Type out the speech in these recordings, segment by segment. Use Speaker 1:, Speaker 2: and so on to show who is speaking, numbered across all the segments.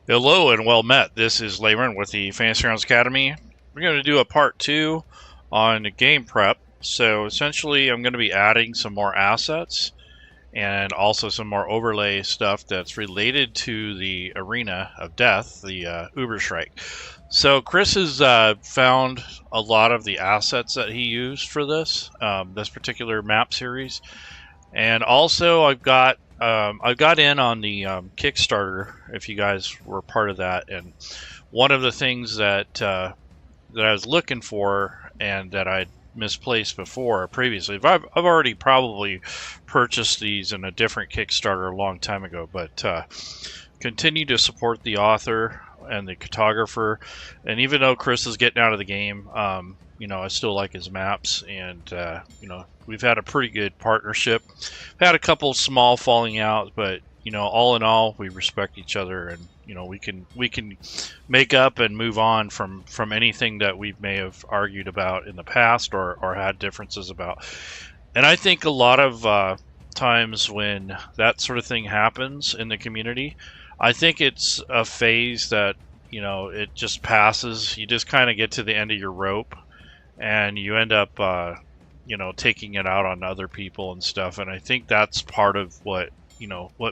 Speaker 1: Hello and well met. This is Layron with the Fantasy Grounds Academy. We're going to do a part 2 on game prep. So essentially I'm going to be adding some more assets and also some more overlay stuff that's related to the Arena of Death, the Ubershrike. So Kris has found a lot of the assets that he used for this particular map series. And also I got in on the Kickstarter, if you guys were part of that, and one of the things that I was looking for and that I'd misplaced before previously, I've already probably purchased these in a different Kickstarter a long time ago, but continue to support the author and the cartographer, and even though Kris is getting out of the game, I still like his maps, and we've had a pretty good partnership. Had a couple small falling outs, but all in all, we respect each other, and we can make up and move on from anything that we may have argued about in the past or had differences about. And I think a lot of times when that sort of thing happens in the community, I think it's a phase that it just passes. You just kind of get to the end of your rope, and you end up taking it out on other people and stuff. And I think that's part of what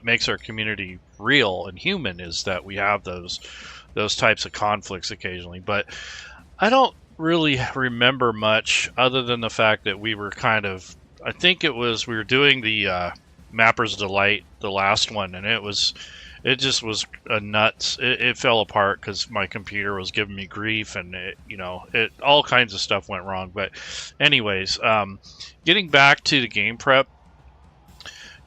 Speaker 1: makes our community real and human, is that we have those types of conflicts occasionally. But I don't really remember much other than the fact that we were I think we were doing the Mapper's Delight, the last one, and it just was a nuts. It fell apart because my computer was giving me grief, and it all kinds of stuff went wrong. But anyways, getting back to the game prep,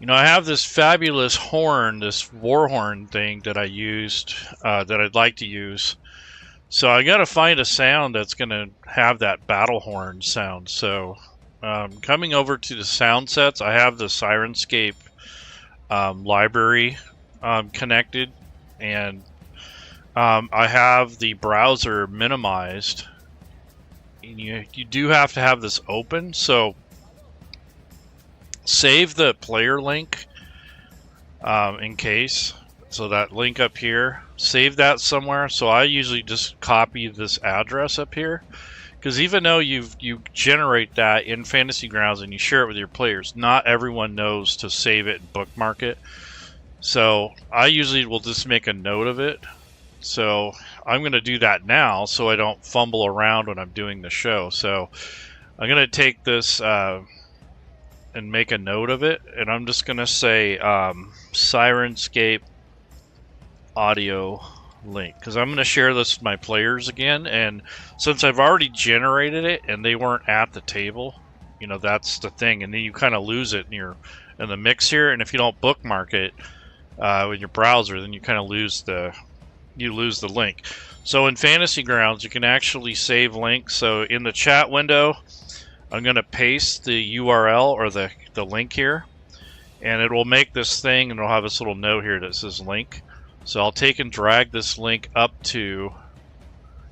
Speaker 1: I have this fabulous horn, this war horn thing that I used, that I'd like to use. So I got to find a sound that's going to have that battle horn sound. So coming over to the sound sets, I have the Sirenscape library connected, and I have the browser minimized. And you do have to have this open, so save the player link in case. So that link up here, save that somewhere. So I usually just copy this address up here, because even though you generate that in Fantasy Grounds and you share it with your players, not everyone knows to save it and bookmark it. So I usually will just make a note of it. So I'm going to do that now so I don't fumble around when I'm doing the show. So I'm going to take this and make a note of it, and I'm just going to say Sirenscape audio link, because I'm going to share this with my players again. And since I've already generated it and they weren't at the table, that's the thing. And then you kind of lose it in the mix here. And if you don't bookmark it with your browser, then you kind of lose the link. So in Fantasy Grounds, you can actually save links. So in the chat window, I'm going to paste the URL or the link here, and it will make this thing, and it'll have this little note here that says link. So I'll take and drag this link up to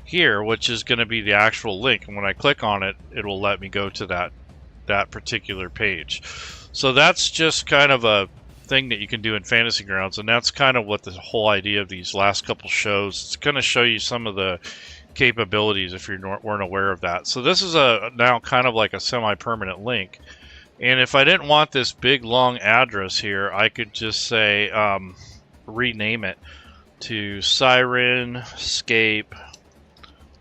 Speaker 1: here, which is going to be the actual link. And when I click on it, it will let me go to that particular page. So that's just kind of a thing that you can do in Fantasy Grounds, and that's kind of what the whole idea of these last couple shows. It's going to show you some of the capabilities if you weren't aware of that. So this is now kind of like a semi-permanent link, and if I didn't want this big long address here, I could just say rename it to Sirenscape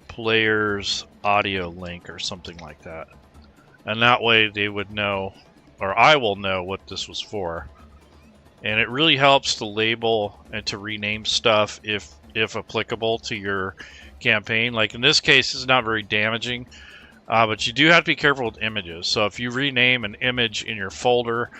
Speaker 1: Players Audio Link or something like that, and that way they would know, or I will know, what this was for. And it really helps to label and to rename stuff if applicable to your campaign. Like in this case, it's not very damaging, but you do have to be careful with images. So if you rename an image in your folder,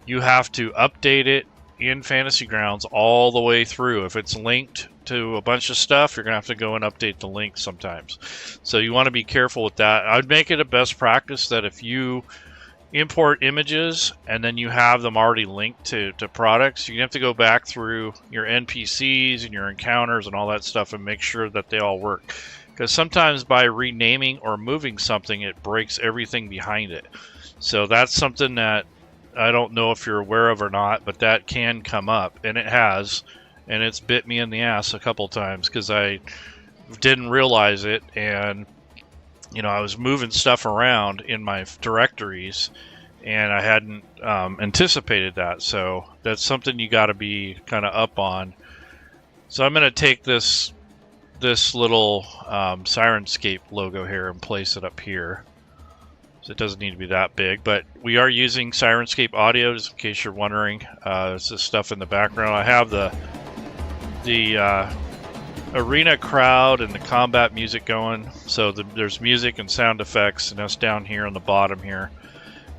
Speaker 1: you have to update it in Fantasy Grounds all the way through. If it's linked to a bunch of stuff, you're going to have to go and update the link sometimes. So you want to be careful with that. I'd make it a best practice that if you import images and then you have them already linked to products, you have to go back through your NPCs and your encounters and all that stuff and make sure that they all work. Because sometimes by renaming or moving something, it breaks everything behind it. So that's something that I don't know if you're aware of or not, but that can come up, and it has. and it's bit me in the ass a couple times because I didn't realize it, and I was moving stuff around in my directories, and I hadn't anticipated that. So that's something you got to be kind of up on. So I'm going to take this little Sirenscape logo here and place it up here. So it doesn't need to be that big, but we are using Sirenscape audio, just in case you're wondering. It's this stuff in the background. I have the arena crowd and the combat music going. So there's music and sound effects, and that's down here on the bottom here.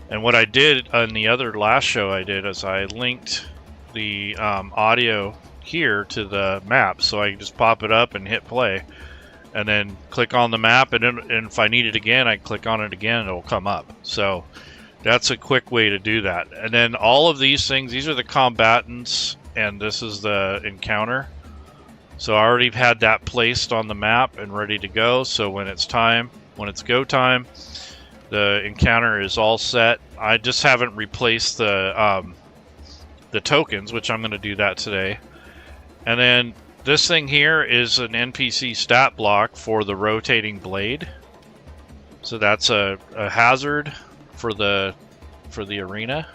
Speaker 1: And what I did on the last show I did is I linked the audio here to the map, so I can just pop it up and hit play, and then click on the map, and if I need it again, I click on it again, and it'll come up. So that's a quick way to do that. And then all of these things, these are the combatants, and this is the encounter. So I already had that placed on the map and ready to go. So when it's go time, the encounter is all set. I just haven't replaced the tokens, which I'm going to do that today. And then this thing here is an NPC stat block for the rotating blade. So that's a hazard for the arena.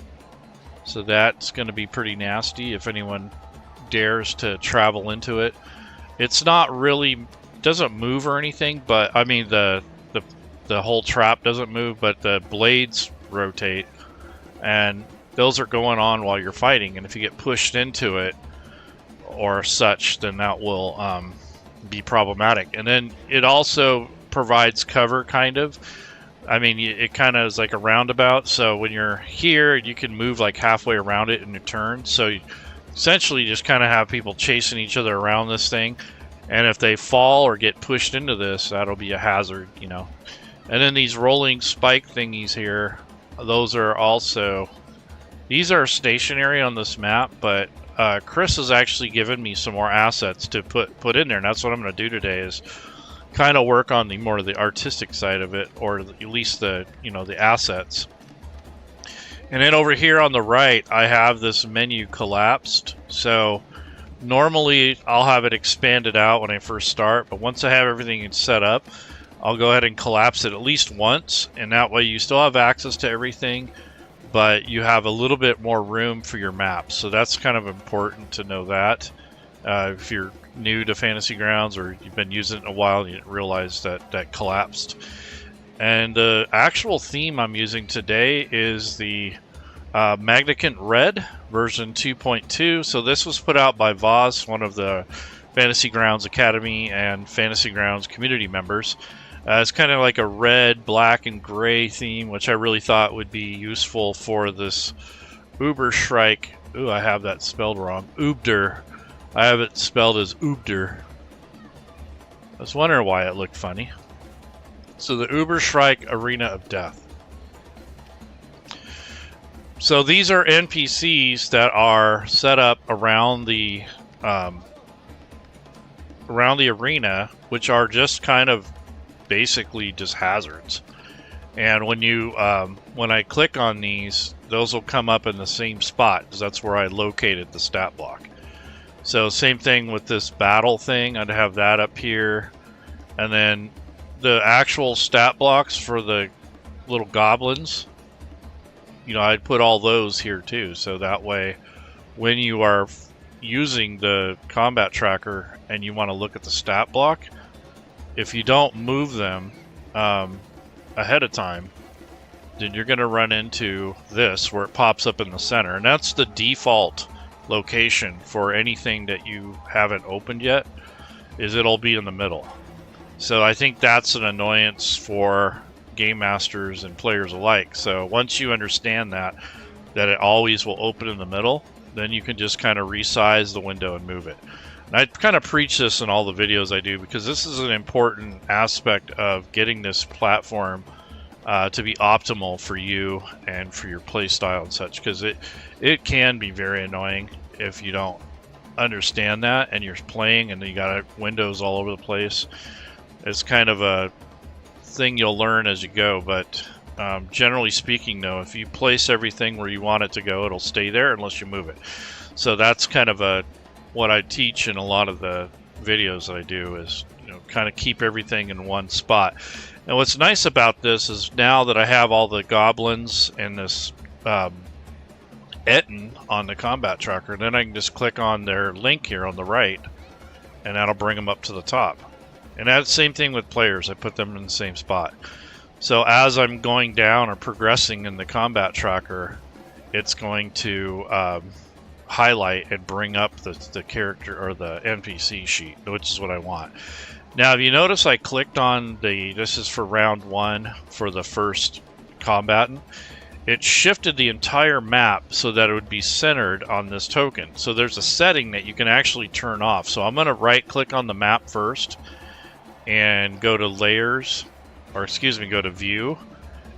Speaker 1: So that's going to be pretty nasty if anyone dares to travel into it. It's not really, doesn't move or anything, but I mean the whole trap doesn't move, but the blades rotate, and those are going on while you're fighting, and if you get pushed into it or such, then that will be problematic. And then it also provides cover, kind of. I mean, it kind of is like a roundabout, so when you're here, you can move like halfway around it in a turn. So you essentially just kind of have people chasing each other around this thing, and if they fall or get pushed into this, that'll be a hazard, And then these rolling spike thingies here, those are also, these are stationary on this map, but Kris has actually given me some more assets to put in there, and that's what I'm going to do today, is kind of work on the more of the artistic side of it, or at least the the assets. And then over here on the right, I have this menu collapsed. So normally I'll have it expanded out when I first start, but once I have everything set up, I'll go ahead and collapse it at least once, and that way you still have access to everything, but you have a little bit more room for your maps. So that's kind of important to know that. If you're new to Fantasy Grounds or you've been using it in a while, you didn't realize that collapsed. And the actual theme I'm using today is the Magnificent Red version 2.2. So this was put out by Voss, one of the Fantasy Grounds Academy and Fantasy Grounds community members. It's kind of like a red, black, and gray theme, which I really thought would be useful for this Ubershrike. Ooh, I have that spelled wrong. Ubder. I have it spelled as Ubder. I was wondering why it looked funny. So the Ubershrike Arena of Death. So these are NPCs that are set up around the arena, which are just kind of basically just hazards. And when you when I click on these, those will come up in the same spot, because that's where I located the stat block. So same thing with this battle thing. I'd have that up here, and then the actual stat blocks for the little goblins, I'd put all those here too, so that way when you are using the combat tracker and you want to look at the stat block, if you don't move them ahead of time, then you're going to run into this where it pops up in the center, and that's the default location for anything that you haven't opened yet, is it'll be in the middle. So I think that's an annoyance for game masters and players alike. So once you understand that it always will open in the middle, then you can just kind of resize the window and move it. And I kind of preach this in all the videos I do, because this is an important aspect of getting this platform to be optimal for you and for your play style and such, because it can be very annoying if you don't understand that and you're playing and you got windows all over the place. It's kind of a thing you'll learn as you go, but generally speaking, though, if you place everything where you want it to go, it'll stay there unless you move it. So that's kind of a what I teach in a lot of the videos that I do is, you know, kind of keep everything in one spot. And what's nice about this is now that I have all the goblins and this Ettin on the combat tracker, then I can just click on their link here on the right, and that'll bring them up to the top. And that's the same thing with players. I put them in the same spot. So as I'm going down or progressing in the combat tracker, it's going to highlight and bring up the character or the NPC sheet, which is what I want. Now, if you notice, I clicked on this is for round 1 for the first combatant. It shifted the entire map so that it would be centered on this token. So there's a setting that you can actually turn off. So I'm going to right click on the map first and go to layers, or excuse me, go to view,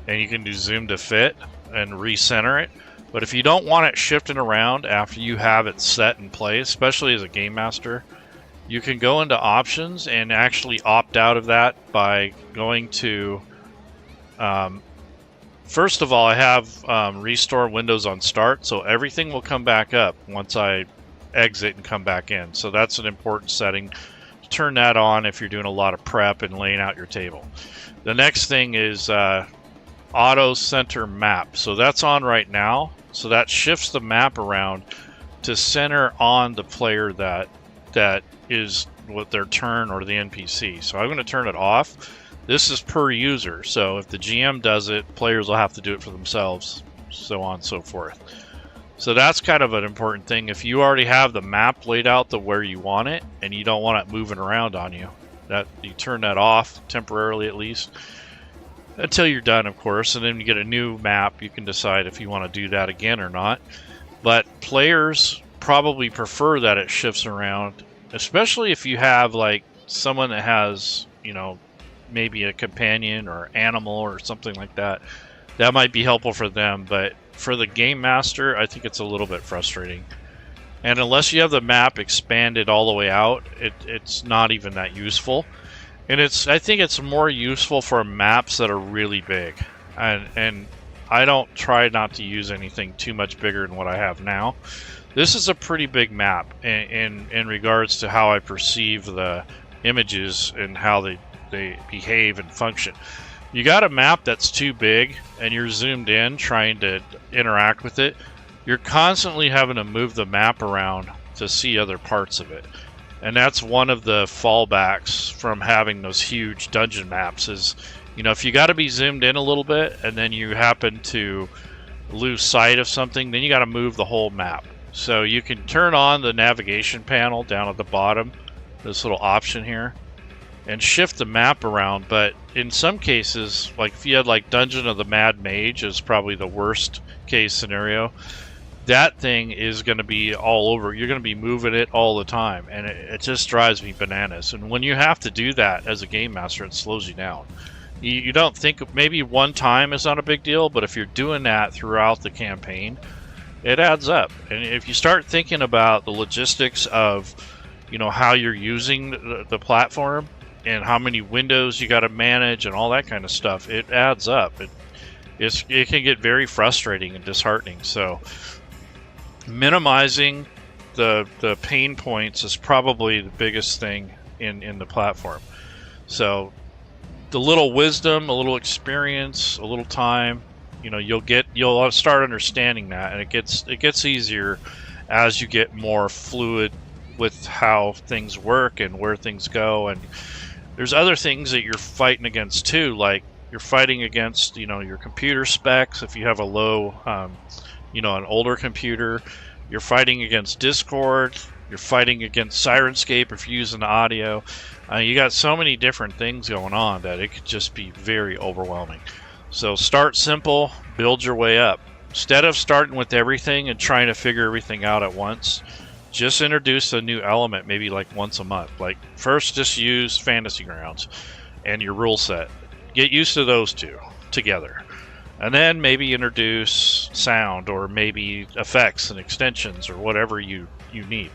Speaker 1: and you can do zoom to fit and recenter it. But if you don't want it shifting around after you have it set in place, especially as a game master, you can go into options and actually opt out of that by going to first of all, I have restore windows on start, so everything will come back up once I exit and come back in. So that's an important setting. Turn that on if you're doing a lot of prep and laying out your table. The next thing is auto center map. So that's on right now. So that shifts the map around to center on the player that is with their turn or the NPC. So I'm going to turn it off. This is per user, so if the GM does it, players will have to do it for themselves, so on and so forth. So that's kind of an important thing. If you already have the map laid out to where you want it, and you don't want it moving around on you, that you turn that off temporarily at least, until you're done, of course, and then you get a new map. You can decide if you want to do that again or not. But players probably prefer that it shifts around, especially if you have like someone that has, you know, maybe a companion or animal or something like that. That might be helpful for them, but for the game master, I think it's a little bit frustrating. And unless you have the map expanded all the way out, it's not even that useful. And I think it's more useful for maps that are really big. And I don't try not to use anything too much bigger than what I have now. This is a pretty big map in regards to how I perceive the images and how they behave and function. You got a map that's too big and you're zoomed in trying to interact with it, you're constantly having to move the map around to see other parts of it. And that's one of the fallbacks from having those huge dungeon maps is, you know, if you got to be zoomed in a little bit and then you happen to lose sight of something, then you got to move the whole map. So you can turn on the navigation panel down at the bottom, this little option here, and shift the map around. But in some cases, like if you had like Dungeon of the Mad Mage is probably the worst case scenario, that thing is going to be all over. You're going to be moving it all the time, and it just drives me bananas. And when you have to do that as a game master, it slows you down. You don't think, maybe one time is not a big deal, but if you're doing that throughout the campaign, it adds up. And if you start thinking about the logistics of, you know, how you're using the platform, and how many windows you got to manage and all that kind of stuff, it adds up. It can get very frustrating and disheartening. So minimizing the pain points is probably the biggest thing in the platform. So the little wisdom, a little experience, a little time, you know, you'll start understanding that, and it gets easier as you get more fluid with how things work and where things go. And there's other things that you're fighting against too, like you're fighting against, you know, your computer specs. If you have a low, you know, an older computer, you're fighting against Discord, you're fighting against Sirenscape if you're using the audio. You got so many different things going on that it could just be very overwhelming. So start simple, build your way up. Instead of starting with everything and trying to figure everything out at once, just introduce a new element maybe like once a month. Like first just use Fantasy Grounds and your rule set. Get used to those two together. And then maybe introduce sound or maybe effects and extensions or whatever you need.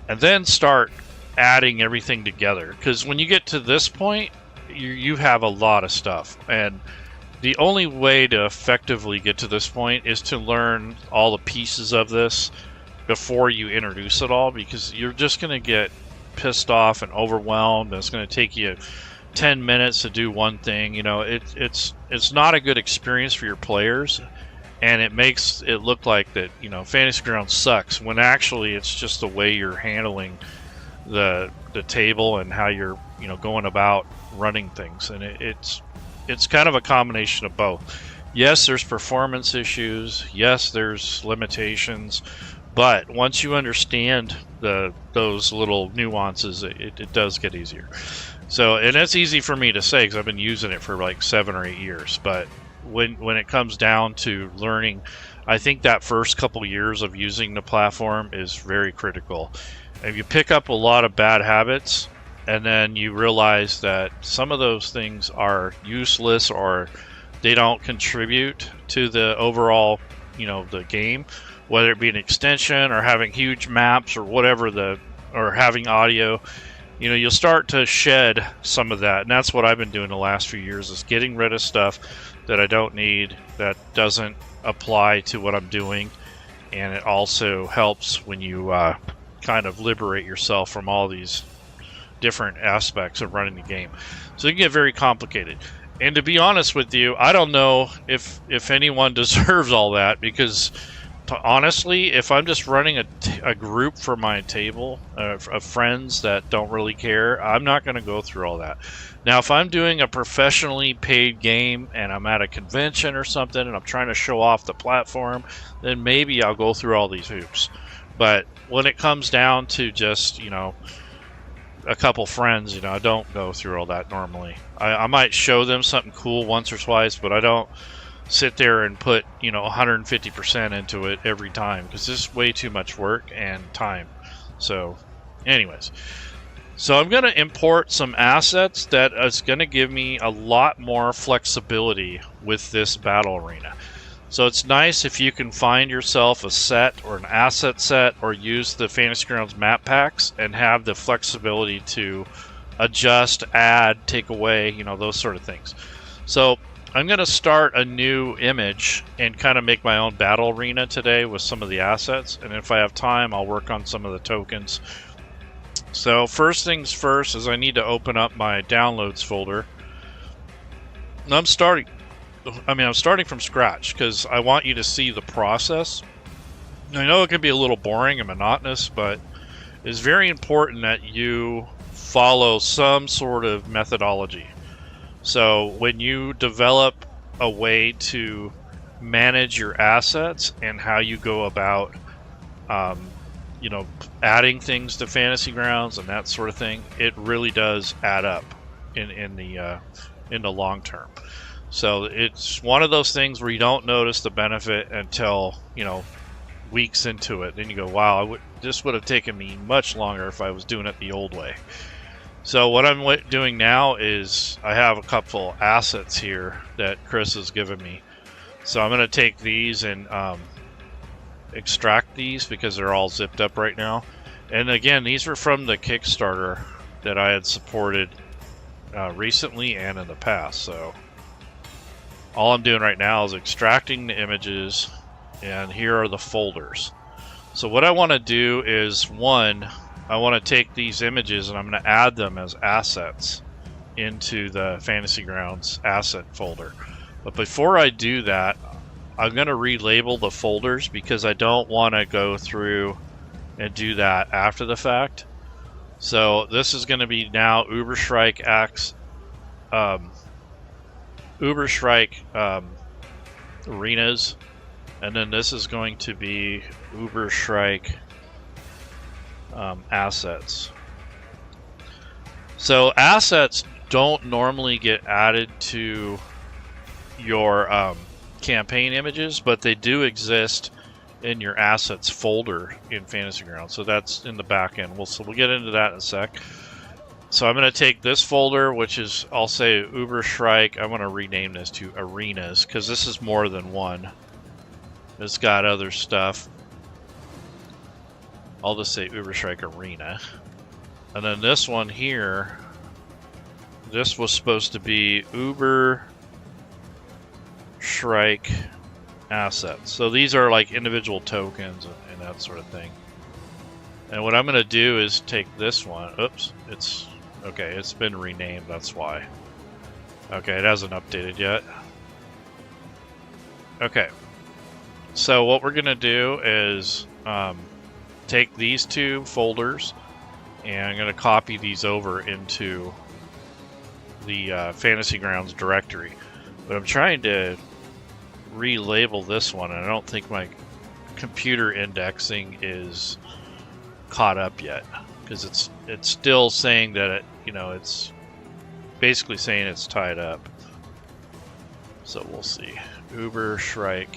Speaker 1: And then start adding everything together. Because when you get to this point, you have a lot of stuff. And the only way to effectively get to this point is to learn all the pieces of this before you introduce it all, because you're just going to get pissed off and overwhelmed. It's going to take you 10 minutes to do one thing. You know, it's not a good experience for your players, and it makes it look like that, you know, Fantasy Grounds sucks, when actually it's just the way you're handling the table and how you're, you know, going about running things. And it's kind of a combination of both. Yes, there's performance issues. Yes, there's limitations. But once you understand those little nuances, it does get easier. So, and it's easy for me to say because I've been using it for like 7 or 8 years. But when it comes down to learning, I think that first couple years of using the platform is very critical. If you pick up a lot of bad habits, and then you realize that some of those things are useless or they don't contribute to the overall, you know, the game, whether it be an extension or having huge maps or whatever, or having audio, you know, you'll start to shed some of that. And that's what I've been doing the last few years, is getting rid of stuff that I don't need, that doesn't apply to what I'm doing. And it also helps when you kind of liberate yourself from all these different aspects of running the game. So it can get very complicated. And to be honest with you, I don't know if anyone deserves all that, because honestly, if I'm just running a group for my table of friends that don't really care, I'm not going to go through all that. Now, if I'm doing a professionally paid game and I'm at a convention or something and I'm trying to show off the platform, then maybe I'll go through all these hoops. But when it comes down to just, you know, a couple friends, you know, I don't go through all that normally. I might show them something cool once or twice, but I don't sit there and put, you know, 150% into it every time, because this is way too much work and time. So anyways, so I'm going to import some assets that is going to give me a lot more flexibility with this battle arena. So it's nice if you can find yourself a set or an asset set, or use the Fantasy Grounds map packs and have the flexibility to adjust, add, take away, you know, those sort of things. So I'm going to start a new image and kind of make my own battle arena today with some of the assets. And if I have time, I'll work on some of the tokens. So first things first is I need to open up my downloads folder. And I'm starting from scratch because I want you to see the process. I know it can be a little boring and monotonous, but it's very important that you follow some sort of methodology. So when you develop a way to manage your assets and how you go about, you know, adding things to Fantasy Grounds and that sort of thing, it really does add up in the long term. So it's one of those things where you don't notice the benefit until, you know, weeks into it. Then you go, wow, this would have taken me much longer if I was doing it the old way. So what I'm doing now is I have a couple assets here that Kris has given me. So I'm going to take these and extract these because they're all zipped up right now. And again, these were from the Kickstarter that I had supported recently and in the past. So all I'm doing right now is extracting the images, and here are the folders. So what I want to do is, one, I want to take these images and I'm going to add them as assets into the Fantasy Grounds asset folder. But before I do that, I'm going to relabel the folders because I don't want to go through and do that after the fact. So this is going to be now Ubershrike arenas, and then this is going to be Ubershrike assets. So assets don't normally get added to your campaign images, but they do exist in your assets folder in Fantasy Grounds. So that's in the back end. We'll get into that in a sec. So I'm going to take this folder, which is, I'll say Ubershrike. I'm going to rename this to Arenas because this is more than one. It's got other stuff. I'll just say Ubershrike Arena. And then this one here, this was supposed to be Ubershrike assets. So these are like individual tokens and that sort of thing. And what I'm going to do is take this one. Oops, it's okay. It's been renamed. That's why. Okay, it hasn't updated yet. Okay. So what we're going to do is take these two folders, and I'm going to copy these over into the Fantasy Grounds directory. But I'm trying to relabel this one, and I don't think my computer indexing is caught up yet, because it's still saying that it's basically saying it's tied up. So we'll see. Ubershrike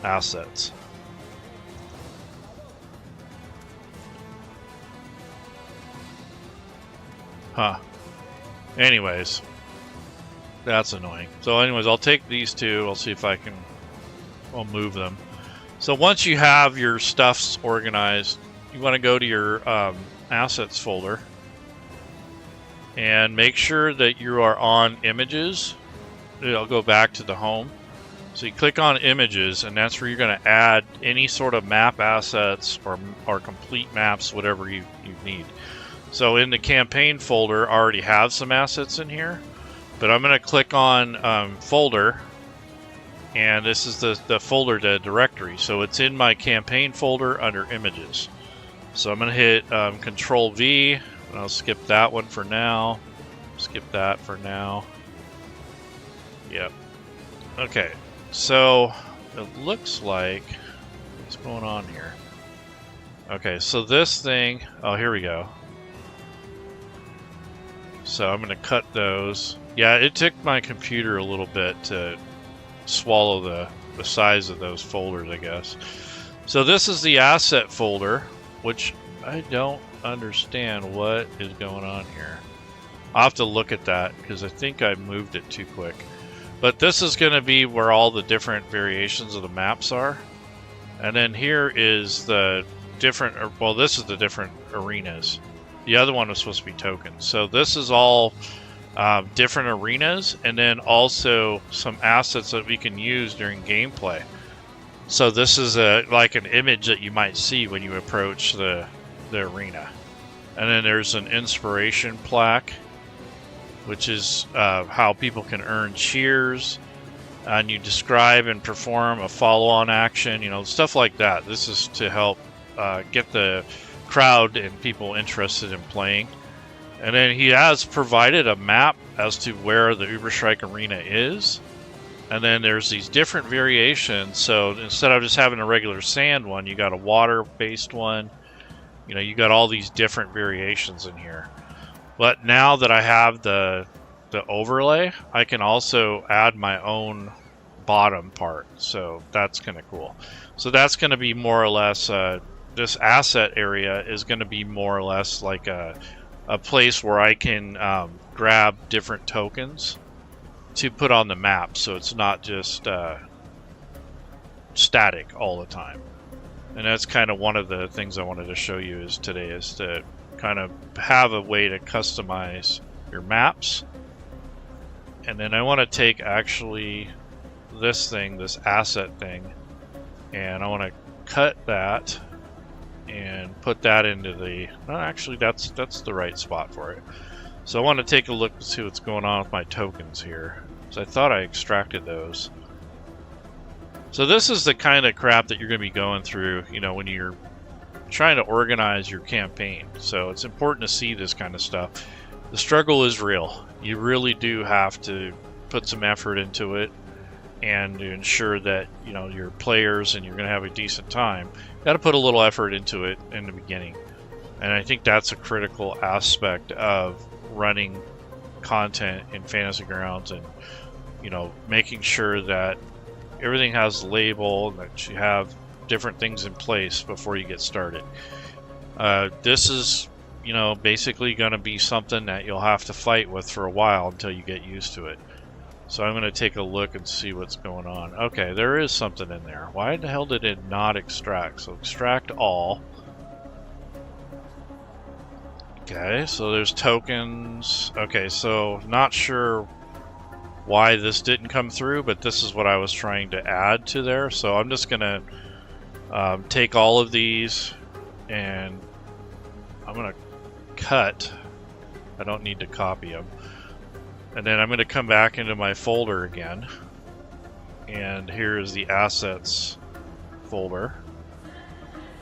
Speaker 1: assets. Huh. Anyways, that's annoying. So anyways, I'll take these two. I'll see if I'll move them. So once you have your stuffs organized, you want to go to your assets folder and make sure that you are on images. I'll go back to the home. So you click on images, and that's where you're going to add any sort of map assets or complete maps, whatever you need. So in the campaign folder, I already have some assets in here, but I'm going to click on folder, and this is the folder directory. So it's in my campaign folder under images. So I'm going to hit Control V, and I'll skip that one for now. Skip that for now. Yep. Okay. So it looks like, what's going on here? Okay, so this thing, oh, here we go. So I'm going to cut those. Yeah, it took my computer a little bit to swallow the size of those folders, I guess. So this is the asset folder, which I don't understand what is going on here. I'll have to look at that because I think I moved it too quick. But this is going to be where all the different variations of the maps are. And then here is the different, well, this is the different arenas. The other one was supposed to be tokens. So this is all different arenas, and then also some assets that we can use during gameplay. So this is like an image that you might see when you approach the arena. And then there's an inspiration plaque, which is how people can earn cheers. And you describe and perform a follow-on action, stuff like that. This is to help get the crowd and people interested in playing. And then he has provided a map as to where the Ubershrike Arena is. And then there's these different variations. So instead of just having a regular sand one, you got a water-based one. You got all these different variations in here. But now that I have the overlay, I can also add my own bottom part. So that's kind of cool. So that's going to be more or less, this asset area is going to be more or less like a place where I can grab different tokens to put on the map. So it's not just static all the time. And that's kind of one of the things I wanted to show you today is to kind of have a way to customize your maps. And then I want to take actually this asset thing, and I want to cut that and put that into the, actually that's the right spot for it. So I want to take a look to see what's going on with my tokens here. So I thought I extracted those. So this is the kind of crap that you're going to be going through, when you're trying to organize your campaign. So it's important to see this kind of stuff. The struggle is real. You really do have to put some effort into it, and to ensure that your players and you're going to have a decent time. You got to put a little effort into it in the beginning, and I think that's a critical aspect of running content in Fantasy Grounds, and making sure that everything has a label and that you have different things in place before you get started. This is basically going to be something that you'll have to fight with for a while until you get used to it. So I'm going to take a look and see what's going on. Okay, there is something in there. Why the hell did it not extract? So extract all. Okay, so there's tokens. Okay, so not sure why this didn't come through, but this is what I was trying to add to there. So I'm just going to take all of these and I'm going to cut. I don't need to copy them. And then I'm going to come back into my folder again. And here's the assets folder.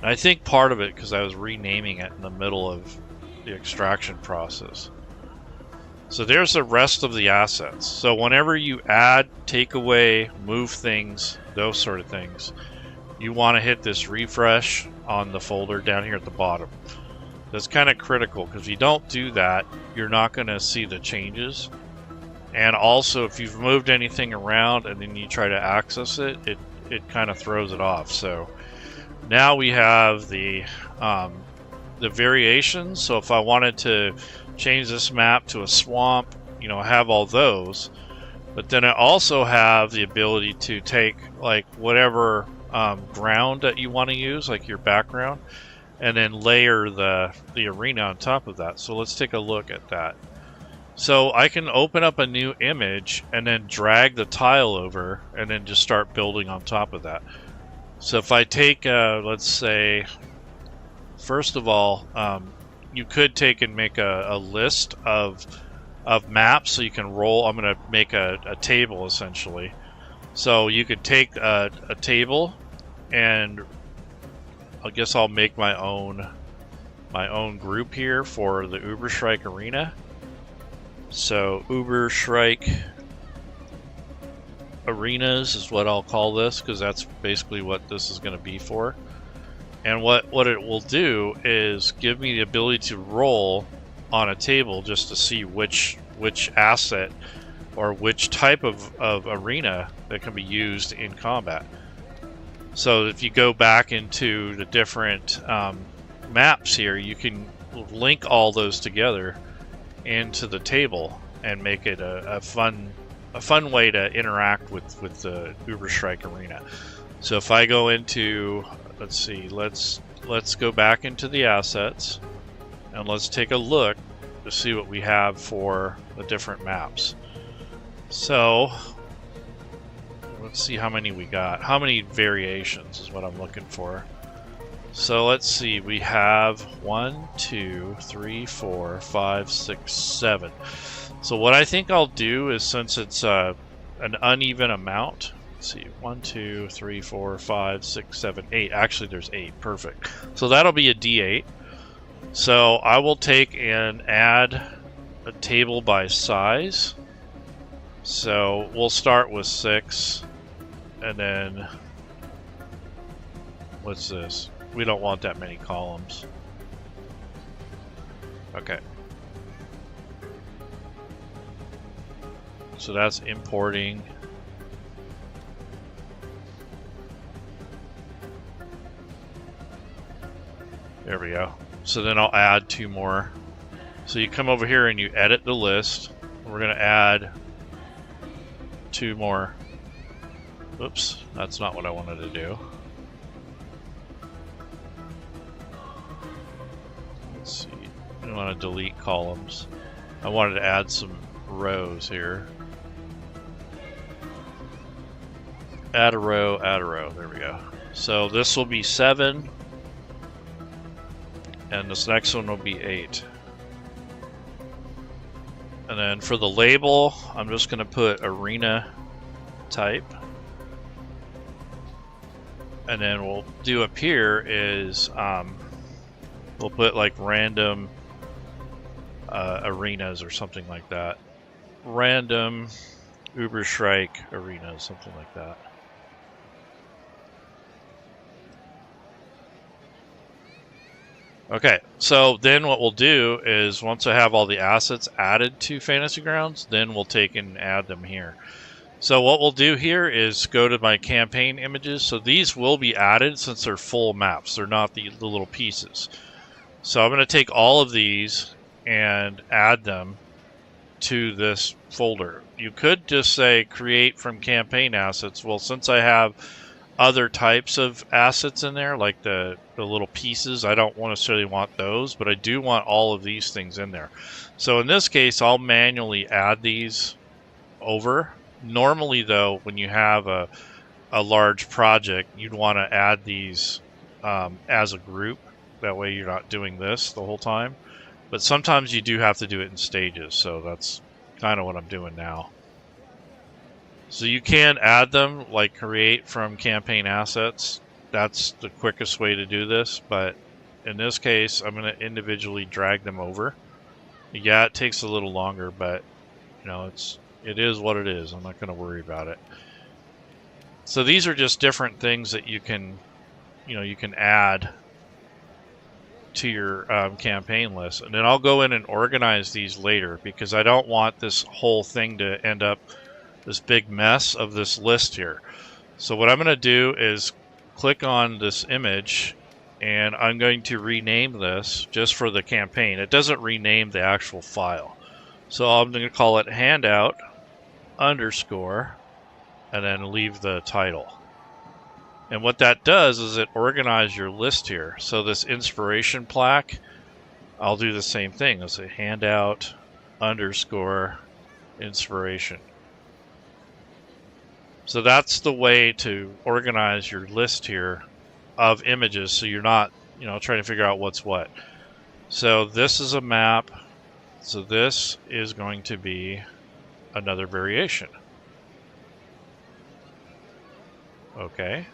Speaker 1: And I think part of it because I was renaming it in the middle of the extraction process. So there's the rest of the assets. So whenever you add, take away, move things, those sort of things, you want to hit this refresh on the folder down here at the bottom. That's kind of critical because if you don't do that, you're not going to see the changes. And also, if you've moved anything around and then you try to access it, it kind of throws it off. So now we have the variations. So if I wanted to change this map to a swamp, you know, I have all those. But then I also have the ability to take like whatever ground that you want to use, like your background, and then layer the arena on top of that. So let's take a look at that. So I can open up a new image and then drag the tile over and then just start building on top of that. So if I take, let's say, first of all, you could take and make a list of maps so you can roll. I'm going to make a table essentially. So you could take a table, and I guess I'll make my own group here for the Ubershrike Arena. So Ubershrike Arenas is what I'll call this, because that's basically what this is going to be for. And what it will do is give me the ability to roll on a table just to see which asset or which type of arena that can be used in combat. So if you go back into the different maps here, you can link all those together into the table and make it a fun way to interact with the Ubershrike Arena. So if I go into, let's see, let's go back into the assets and let's take a look to see what we have for the different maps. So let's see how many we got. How many variations is what I'm looking for. So let's see, we have 1, 2, 3, 4, 5, 6, 7. So what I think I'll do is, since it's an uneven amount, let's see, 1, 2, 3, 4, 5, 6, 7, 8. Actually, there's 8. Perfect. So that'll be a D8. So I will take and add a table by size. So we'll start with 6, and then what's this? We don't want that many columns. Okay. So that's importing. There we go. So then I'll add 2 more. So you come over here and you edit the list. We're going to add 2 more. Oops, that's not what I wanted to do. Let's see. I want to delete columns. I wanted to add some rows here. Add a row, add a row. There we go. So this will be 7. And this next one will be 8. And then for the label, I'm just going to put arena type. And then we'll do up here is we'll put like random arenas or something like that. Random Ubershrike arenas, something like that. Okay, so then what we'll do is, once I have all the assets added to Fantasy Grounds, then we'll take and add them here. So what we'll do here is go to my campaign images. So these will be added since they're full maps. They're not the little pieces. So I'm going to take all of these and add them to this folder. You could just say create from campaign assets. Well, since I have other types of assets in there, like the little pieces, I don't necessarily want those, but I do want all of these things in there. So in this case, I'll manually add these over. Normally though, when you have a large project, you'd want to add these as a group. That way you're not doing this the whole time. But sometimes you do have to do it in stages, so that's kind of what I'm doing now. So you can add them, like create from campaign assets. That's the quickest way to do this, but in this case, I'm going to individually drag them over. Yeah, it takes a little longer, but you know, it is what it is. I'm not going to worry about it. So these are just different things that you can, you can add to your campaign list, and then I'll go in and organize these later because I don't want this whole thing to end up this big mess of this list here. So what I'm going to do is click on this image, and I'm going to rename this just for the campaign. It doesn't rename the actual file, so I'm going to call it handout underscore and then leave the title. And what that does is it organizes your list here. So this inspiration plaque, I'll do the same thing. I'll say handout underscore inspiration. So that's the way to organize your list here of images, so you're not, trying to figure out what's what. So this is a map. So this is going to be another variation. Okay.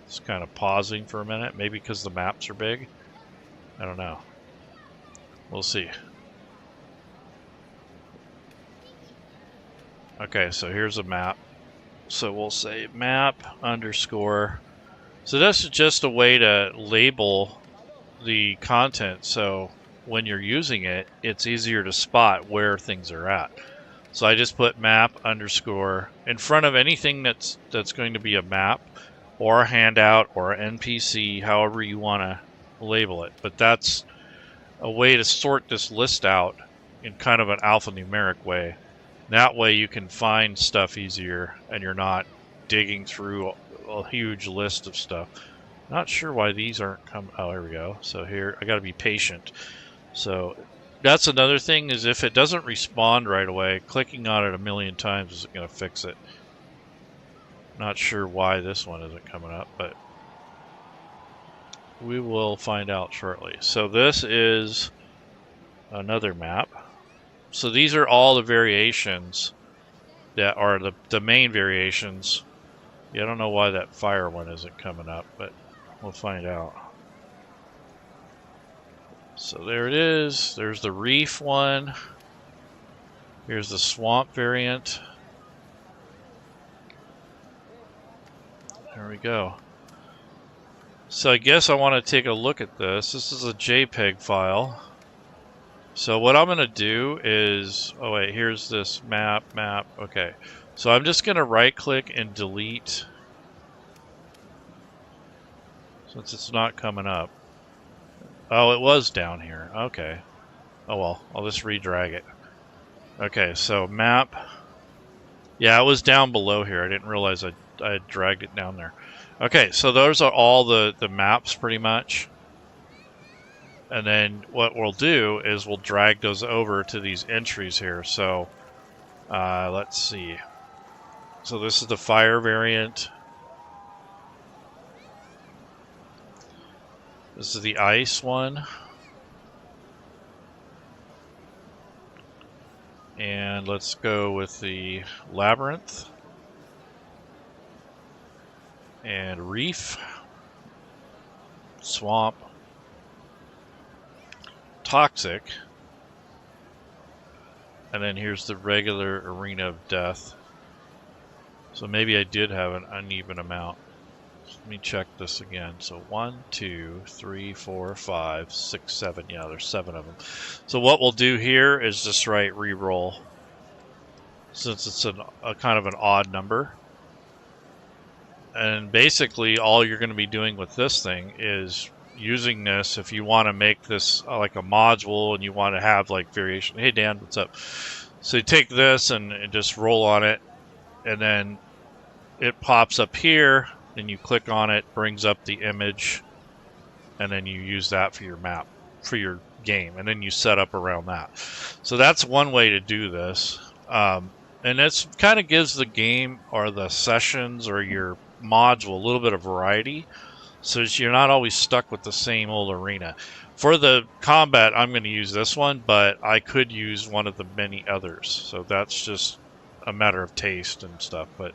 Speaker 1: Just kind of pausing for a minute, maybe because the maps are big. I don't know. We'll see. Okay, so here's a map. So we'll say map underscore. So this is just a way to label the content, so when you're using it, it's easier to spot where things are at. So I just put map underscore in front of anything that's going to be a map or a handout or an NPC, however you want to label it. But that's a way to sort this list out in kind of an alphanumeric way. That way you can find stuff easier and you're not digging through a huge list of stuff. Not sure why these aren't coming. Oh, here we go. So here, I got to be patient. So that's another thing, is if it doesn't respond right away, clicking on it a million times isn't going to fix it. Not sure why this one isn't coming up, but we will find out shortly. So this is another map. So these are all the variations that are the main variations. Yeah, I don't know why that fire one isn't coming up, but we'll find out. So there it is. There's the reef one. Here's the swamp variant. There we go. So I guess I want to take a look at this. This is a JPEG file. So what I'm going to do is, oh wait, here's this map. Okay. So I'm just going to right click and delete, since it's not coming up. Oh, it was down here. Okay. Oh well, I'll just redrag it. Okay, so map. Yeah, it was down below here. I didn't realize I had dragged it down there. Okay, so those are all the maps pretty much. And then what we'll do is we'll drag those over to these entries here. So let's see. So this is the fire variant. This is the ice one. And let's go with the labyrinth. And reef. Swamp. Toxic. And then here's the regular arena of death. So maybe I did have an uneven amount. Let me check this again. So 1, 2, 3, 4, 5, 6, 7. Yeah, there's 7 of them. So what we'll do here is just write re-roll, since it's a kind of an odd number. And basically all you're going to be doing with this thing is using this if you want to make this like a module and you want to have like variation. Hey Dan, what's up? So you take this and just roll on it, and then it pops up here. Then you click on it, brings up the image, and then you use that for your map, for your game, and then you set up around that. So that's one way to do this. And it's kind of gives the game or the sessions or your module a little bit of variety. So you're not always stuck with the same old arena. For the combat, I'm going to use this one, but I could use one of the many others. So that's just a matter of taste and stuff. But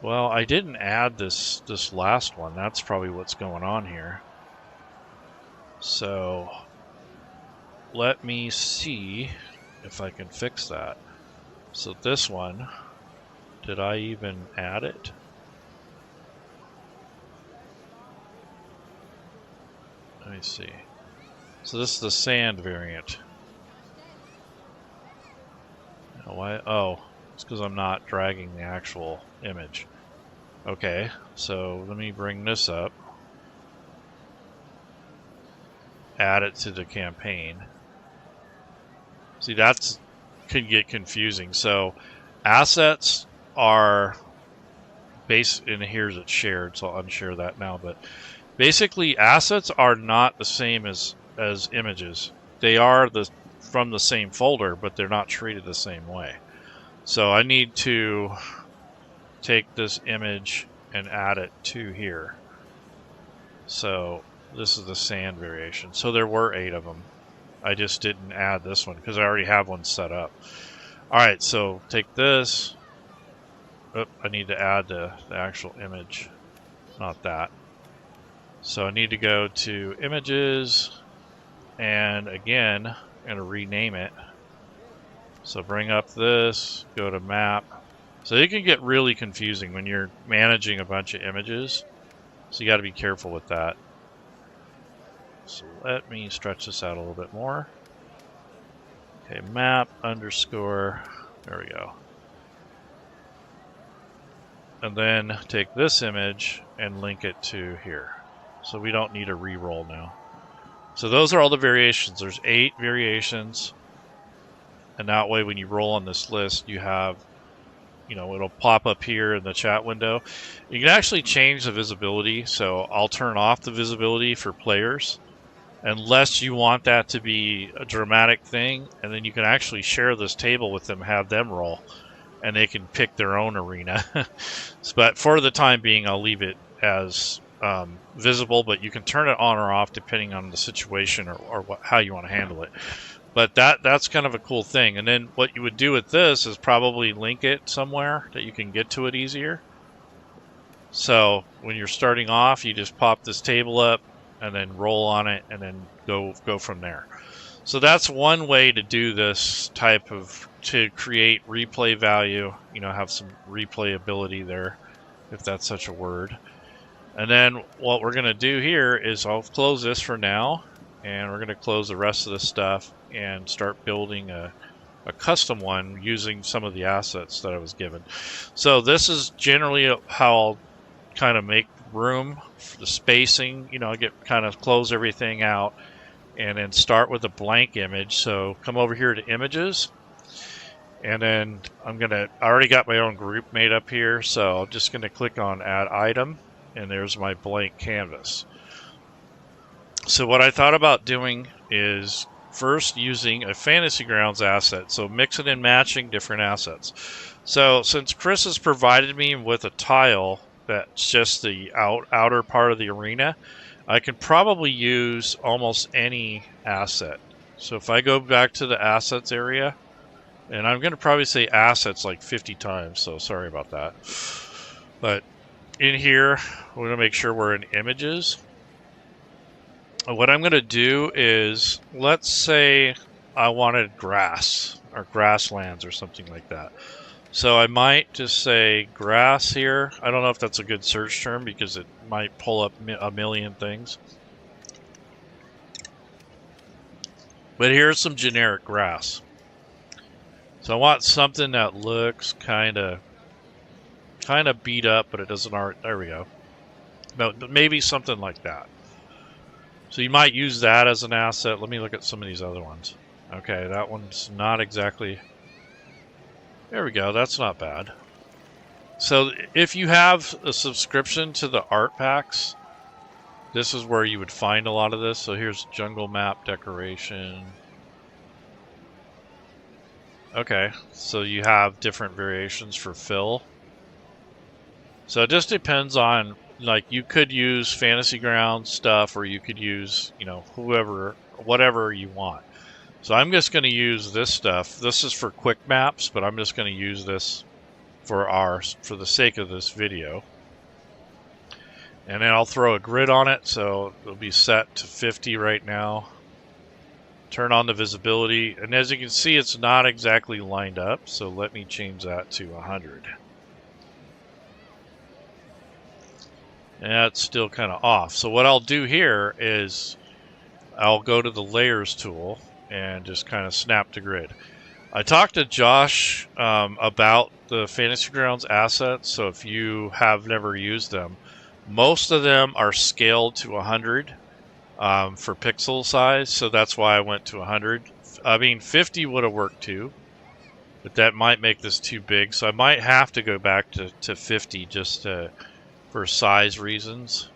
Speaker 1: well, I didn't add this last one. That's probably what's going on here. So let me see if I can fix that. So this one, did I even add it? Let me see. So this is the sand variant. Why? Oh, it's because I'm not dragging the actual image. Okay, so let me bring this up. Add it to the campaign. See, that's can get confusing. So assets are base, and here's it's shared, so I'll unshare that now. But basically, assets are not the same as images. They are from the same folder, but they're not treated the same way. So I need to take this image and add it to here. So this is the sand variation. So there were 8 of them. I just didn't add this one because I already have one set up. Alright, so take this. Oh, I need to add the actual image, not that. So I need to go to images, and again, I'm going to rename it. So bring up this, go to map. So it can get really confusing when you're managing a bunch of images. So you got to be careful with that. So let me stretch this out a little bit more. Okay, map underscore, there we go. And then take this image and link it to here. So we don't need a re-roll now. So those are all the variations. There's 8 variations. And that way when you roll on this list, you have, you know, it'll pop up here in the chat window. You can actually change the visibility. So I'll turn off the visibility for players, unless you want that to be a dramatic thing. And then you can actually share this table with them, have them roll, and they can pick their own arena. But for the time being, I'll leave it as visible, but you can turn it on or off depending on the situation or how you want to handle it. But that's kind of a cool thing. And then what you would do with this is probably link it somewhere that you can get to it easier. So when you're starting off, you just pop this table up and then roll on it and then go from there. So that's one way to do this type of, to create replay value, you know, have some replayability there, if that's such a word. And then what we're going to do here is I'll close this for now, and we're going to close the rest of this stuff and start building a custom one using some of the assets that I was given. So this is generally how I'll kind of make room for the spacing. You know, kind of close everything out and then start with a blank image. So come over here to images, and then I already got my own group made up here, so I'm just going to click on add item, and there's my blank canvas. So what I thought about doing is first using a Fantasy Grounds asset, so mixing and matching different assets. So since Kris has provided me with a tile that's just the outer part of the arena, I can probably use almost any asset. So if I go back to the assets area, and I'm going to probably say assets like 50 times, so sorry about that. But in here, we're going to make sure we're in images. What I'm going to do is, let's say I wanted grass or grasslands or something like that. So I might just say grass here. I don't know if that's a good search term because it might pull up a million things. But here's some generic grass. So I want something that looks kind of beat up, but it doesn't. There we go. But maybe something like that. So you might use that as an asset. Let me look at some of these other ones. Okay, that one's not exactly. There we go. That's not bad. So if you have a subscription to the art packs, this is where you would find a lot of this. So here's jungle map decoration. Okay, so you have different variations for fill. So it just depends on like you could use Fantasy Grounds stuff, or you could use, you know, whatever you want. So I'm just going to use this stuff. This is for quick maps, but I'm just going to use this for the sake of this video. And then I'll throw a grid on it, so it'll be set to 50 right now. Turn on the visibility, and as you can see, it's not exactly lined up, so let me change that to 100. And that's still kind of off. So what I'll do here is I'll go to the layers tool and just kind of snap to grid. I talked to Josh about the Fantasy Grounds assets, so if you have never used them, most of them are scaled to 100 for pixel size, so that's why I went to 100. I mean, 50 would have worked too, but that might make this too big, so I might have to go back to 50 just for size reasons,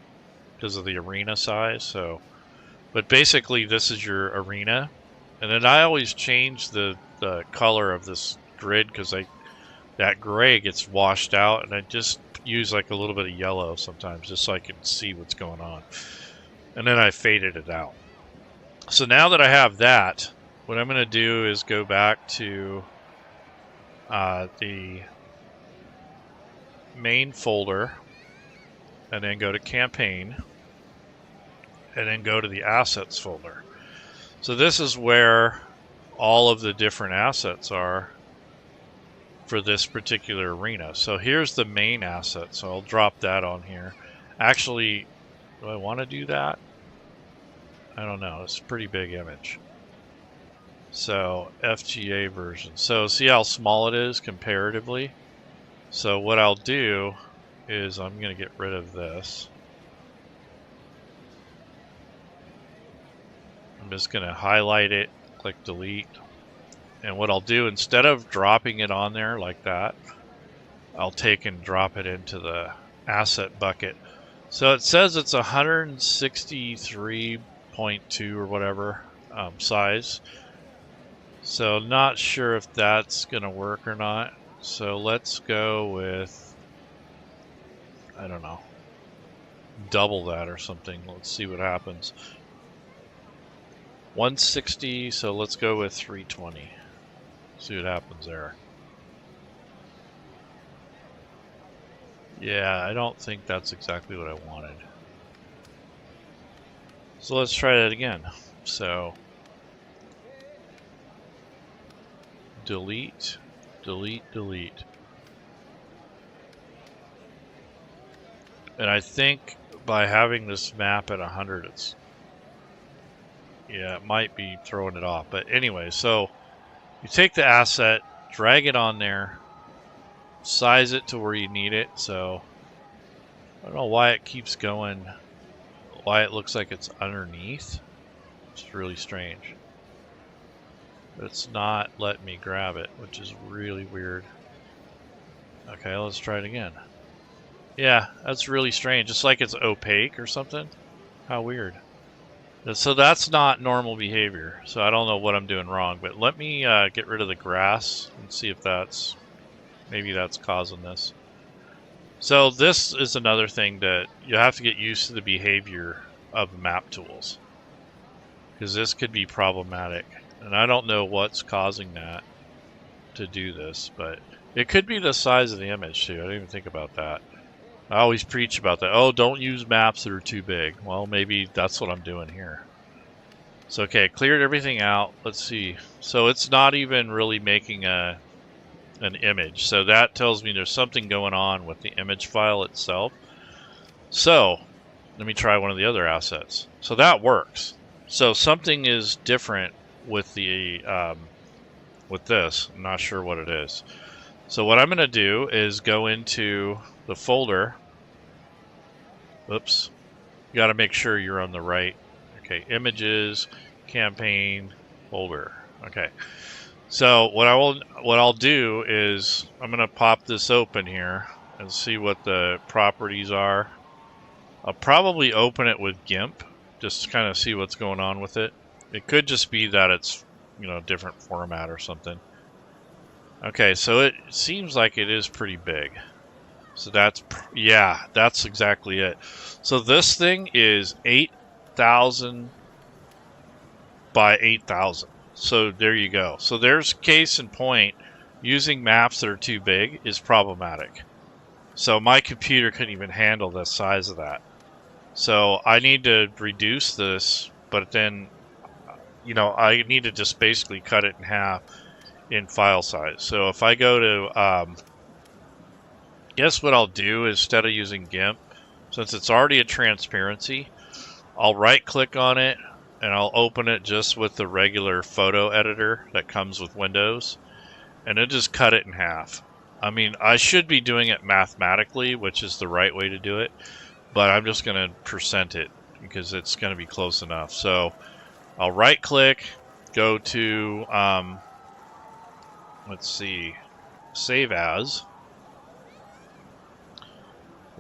Speaker 1: because of the arena size. So, but basically this is your arena, and then I always change the color of this grid because that gray gets washed out, and I just use like a little bit of yellow sometimes just so I can see what's going on, and then I faded it out. So now that I have that, what I'm going to do is go back to the main folder, and then go to campaign, and then go to the assets folder. So this is where all of the different assets are for this particular arena. So here's the main asset, so I'll drop that on here. Actually, do I want to do that? I don't know, it's a pretty big image. So FGA version. So see how small it is comparatively? So what I'll do is I'm going to get rid of this. I'm just going to highlight it, click delete. And what I'll do, instead of dropping it on there like that, I'll take and drop it into the asset bucket. So it says it's 163.2 or whatever size. So not sure if that's going to work or not. So let's go with, I don't know, double that or something. Let's see what happens. 160, so let's go with 320. See what happens there. Yeah, I don't think that's exactly what I wanted. So let's try that again. So delete, delete, delete. And I think by having this map at 100, it's, yeah, it might be throwing it off. But anyway, so you take the asset, drag it on there, size it to where you need it. So I don't know why it keeps going, why it looks like it's underneath. It's really strange. But it's not letting me grab it, which is really weird. Okay, let's try it again. Yeah, that's really strange. It's like it's opaque or something. How weird. So that's not normal behavior. So I don't know what I'm doing wrong, but let me get rid of the grass and see if that's, maybe that's causing this. So this is another thing that you have to get used to, the behavior of map tools, because this could be problematic. And I don't know what's causing that to do this, but it could be the size of the image too. I didn't even think about that. I always preach about that. Oh, don't use maps that are too big. Well, maybe that's what I'm doing here. So, okay, cleared everything out. Let's see. So it's not even really making an image. So that tells me there's something going on with the image file itself. So let me try one of the other assets. So that works. So something is different with the with this. I'm not sure what it is. So what I'm going to do is go into the folder. Oops. You got to make sure you're on the right. Okay, images, campaign, folder. Okay. So what I'll do is I'm going to pop this open here and see what the properties are. I'll probably open it with GIMP just to kind of see what's going on with it. It could just be that it's, you know, a different format or something. Okay, so it seems like it is pretty big. So that's, yeah, that's exactly it. So this thing is 8,000 by 8,000. So there you go. So there's case in point, using maps that are too big is problematic. So my computer couldn't even handle the size of that. So I need to reduce this, but then, you know, I need to just basically cut it in half in file size. So if I go to, guess what I'll do instead of using GIMP, since it's already a transparency, I'll right click on it and I'll open it just with the regular photo editor that comes with Windows, and it just cut it in half. I mean, I should be doing it mathematically, which is the right way to do it, but I'm just going to percent it because it's going to be close enough. So I'll right click, go to, let's see, save as.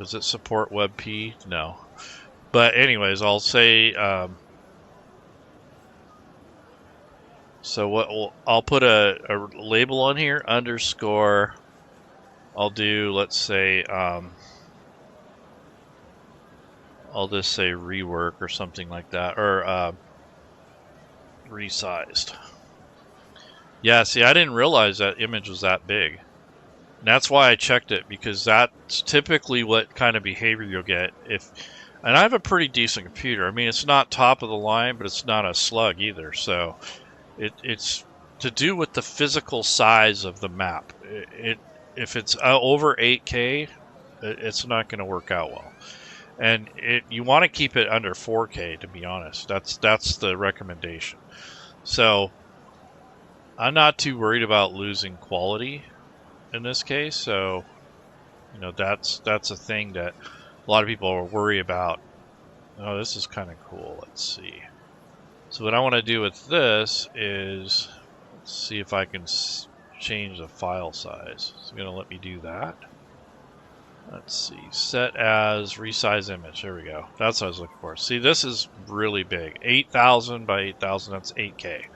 Speaker 1: Does it support WebP? No. But anyways, I'll say, so what I'll put a label on here, underscore, I'll do, let's say, I'll just say rework or something like that, or resized. Yeah, see, I didn't realize that image was that big. And that's why I checked it, because that's typically what kind of behavior you'll get if. And I have a pretty decent computer. I mean, it's not top of the line, but it's not a slug either. So it's to do with the physical size of the map. If it's over 8K, it's not going to work out well. And you want to keep it under 4K, to be honest. That's the recommendation. So I'm not too worried about losing quality in this case. So, you know, that's a thing that a lot of people worry about. Oh, this is kind of cool. Let's see. So what I want to do with this is, let's see if I can change the file size. It's going to let me do that. Let's see. Set as resize image. There we go. That's what I was looking for. See, this is really big. 8,000 by 8,000. That's 8K.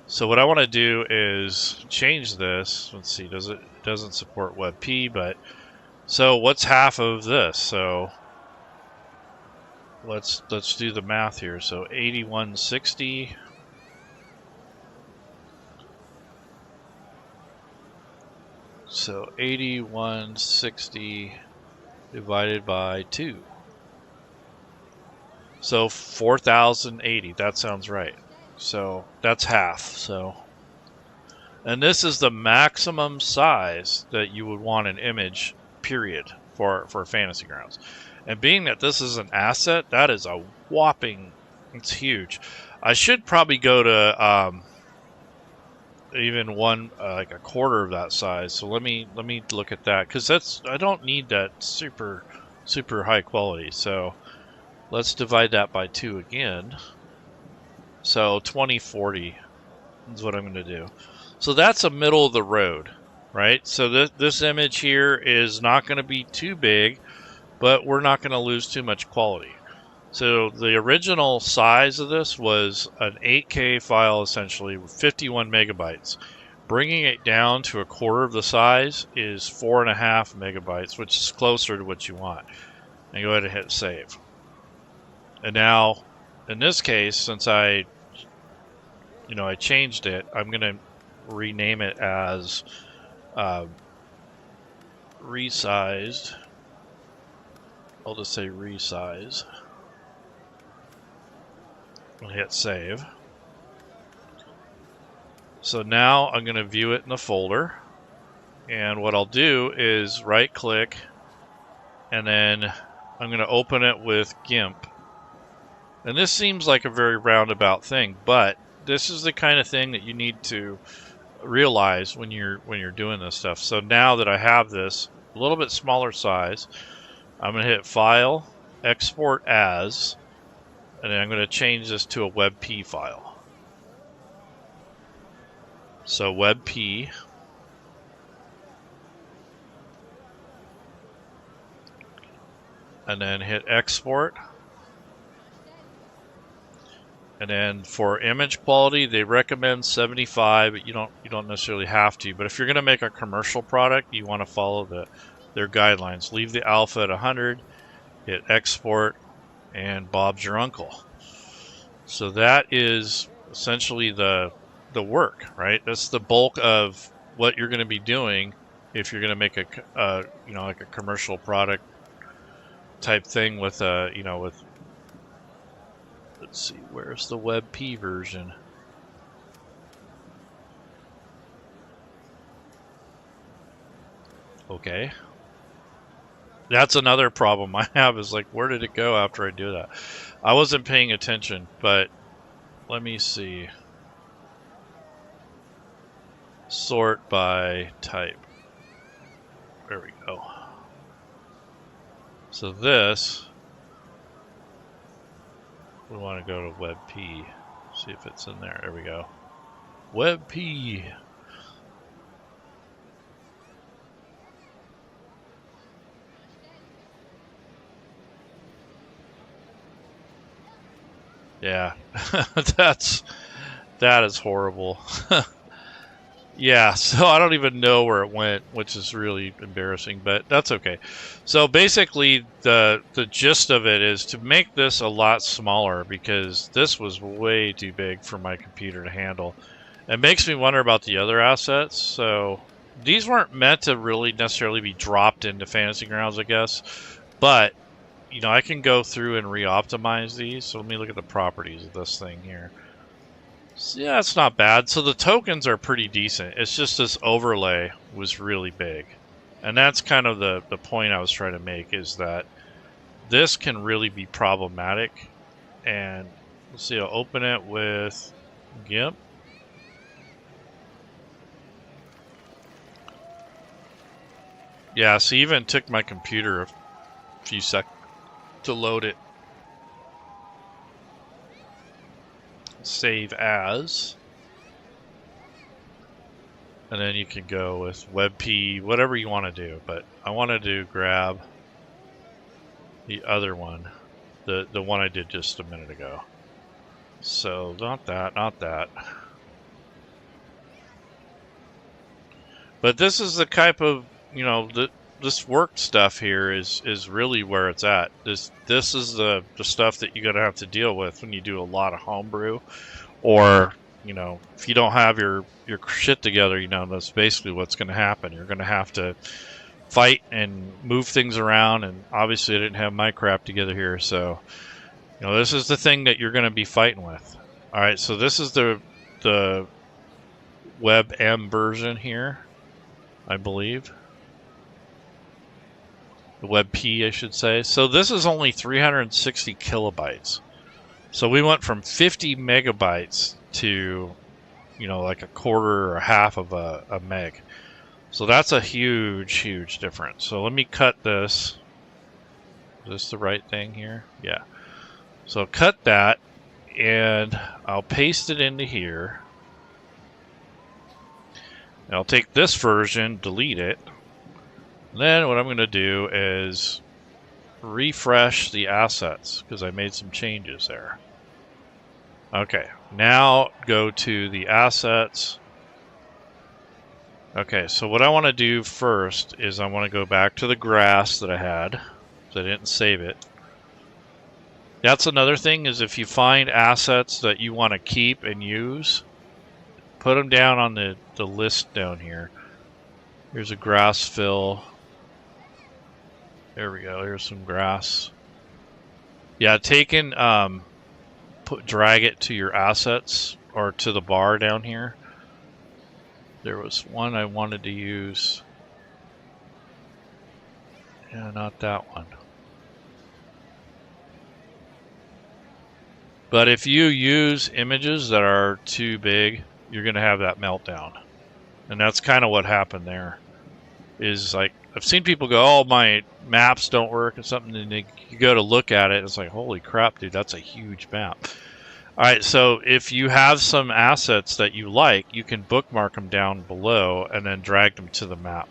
Speaker 1: So what I want to do is change this. Let's see. It doesn't support WebP, but so what's half of this? So let's do the math here. So 8160. So 8160 divided by 2. So 4,080. That sounds right. So that's half. So, and this is the maximum size that you would want an image, period, for Fantasy Grounds. And being that this is an asset, that is a whopping, it's huge. I should probably go to even one like a quarter of that size. So let me look at that, because I don't need that super high quality. So let's divide that by 2 again. So 2040 is what I'm going to do. So that's a middle of the road, right? So this image here is not going to be too big, but we're not going to lose too much quality. So the original size of this was an 8K file, essentially, with 51 megabytes. Bringing it down to a quarter of the size is 4.5 megabytes, which is closer to what you want. And go ahead and hit save. And now, in this case, since I changed it, I'm going to rename it as resized. I'll just say resize. I'll hit save. So now I'm going to view it in the folder. And what I'll do is right click, and then I'm going to open it with GIMP. And this seems like a very roundabout thing, but this is the kind of thing that you need to realize when you're doing this stuff. So now that I have this a little bit smaller size, I'm going to hit File, Export As, and then I'm going to change this to a WebP file. So WebP, and then hit Export. And then for image quality, they recommend 75, but you don't necessarily have to. But if you're going to make a commercial product, you want to follow their guidelines. Leave the alpha at 100, hit export, and Bob's your uncle. So that is essentially the work, right? That's the bulk of what you're going to be doing if you're going to make a you know, like a commercial product type thing with you know, with, let's see, where's the WebP version? Okay. That's another problem I have, is like, where did it go after I do that? I wasn't paying attention, but let me see. Sort by type. There we go. So this, we want to go to WebP. See if it's in there. There we go. WebP. Yeah, that is horrible. Yeah, so I don't even know where it went, which is really embarrassing, but that's okay. So basically, the gist of it is to make this a lot smaller, because this was way too big for my computer to handle. It makes me wonder about the other assets. So these weren't meant to really necessarily be dropped into Fantasy Grounds, I guess, but you know, I can go through and re-optimize these. So let me look at the properties of this thing here. So yeah, it's not bad. So the tokens are pretty decent. It's just this overlay was really big. And that's kind of the point I was trying to make, is that this can really be problematic. And let's see, I'll open it with GIMP. Yeah, so even took my computer a few seconds to load it. Save as, and then you can go with WebP, whatever you want to do, but I wanted to grab the other one, the one I did just a minute ago. So not that, not that. But this is the type of, you know, this work stuff here is really where it's at. This is the stuff that you're gonna have to deal with when you do a lot of homebrew, or you know, if you don't have your shit together, you know, that's basically what's gonna happen. You're gonna have to fight and move things around, and obviously I didn't have my crap together here, so you know, this is the thing that you're gonna be fighting with. All right, so this is the WebM version here, I believe. The WebP, I should say. So this is only 360 kilobytes. So we went from 50 megabytes to, you know, like a quarter or a half of a meg. So that's a huge, huge difference. So let me cut this. Is this the right thing here? Yeah. So cut that, and I'll paste it into here. And I'll take this version, delete it. Then what I'm going to do is refresh the assets, because I made some changes there. Okay, now go to the assets. Okay, so what I want to do first is I want to go back to the grass that I had, because I didn't save it. That's another thing, is if you find assets that you want to keep and use, put them down on the list down here. Here's a grass fill. There we go. Here's some grass. Yeah, drag it to your assets, or to the bar down here. There was one I wanted to use. Yeah, not that one. But if you use images that are too big, you're going to have that meltdown. And that's kind of what happened there. Is like, I've seen people go, oh, my maps don't work or something, and you go to look at it, and it's like, holy crap, dude, that's a huge map. All right, so if you have some assets that you like, you can bookmark them down below and then drag them to the map.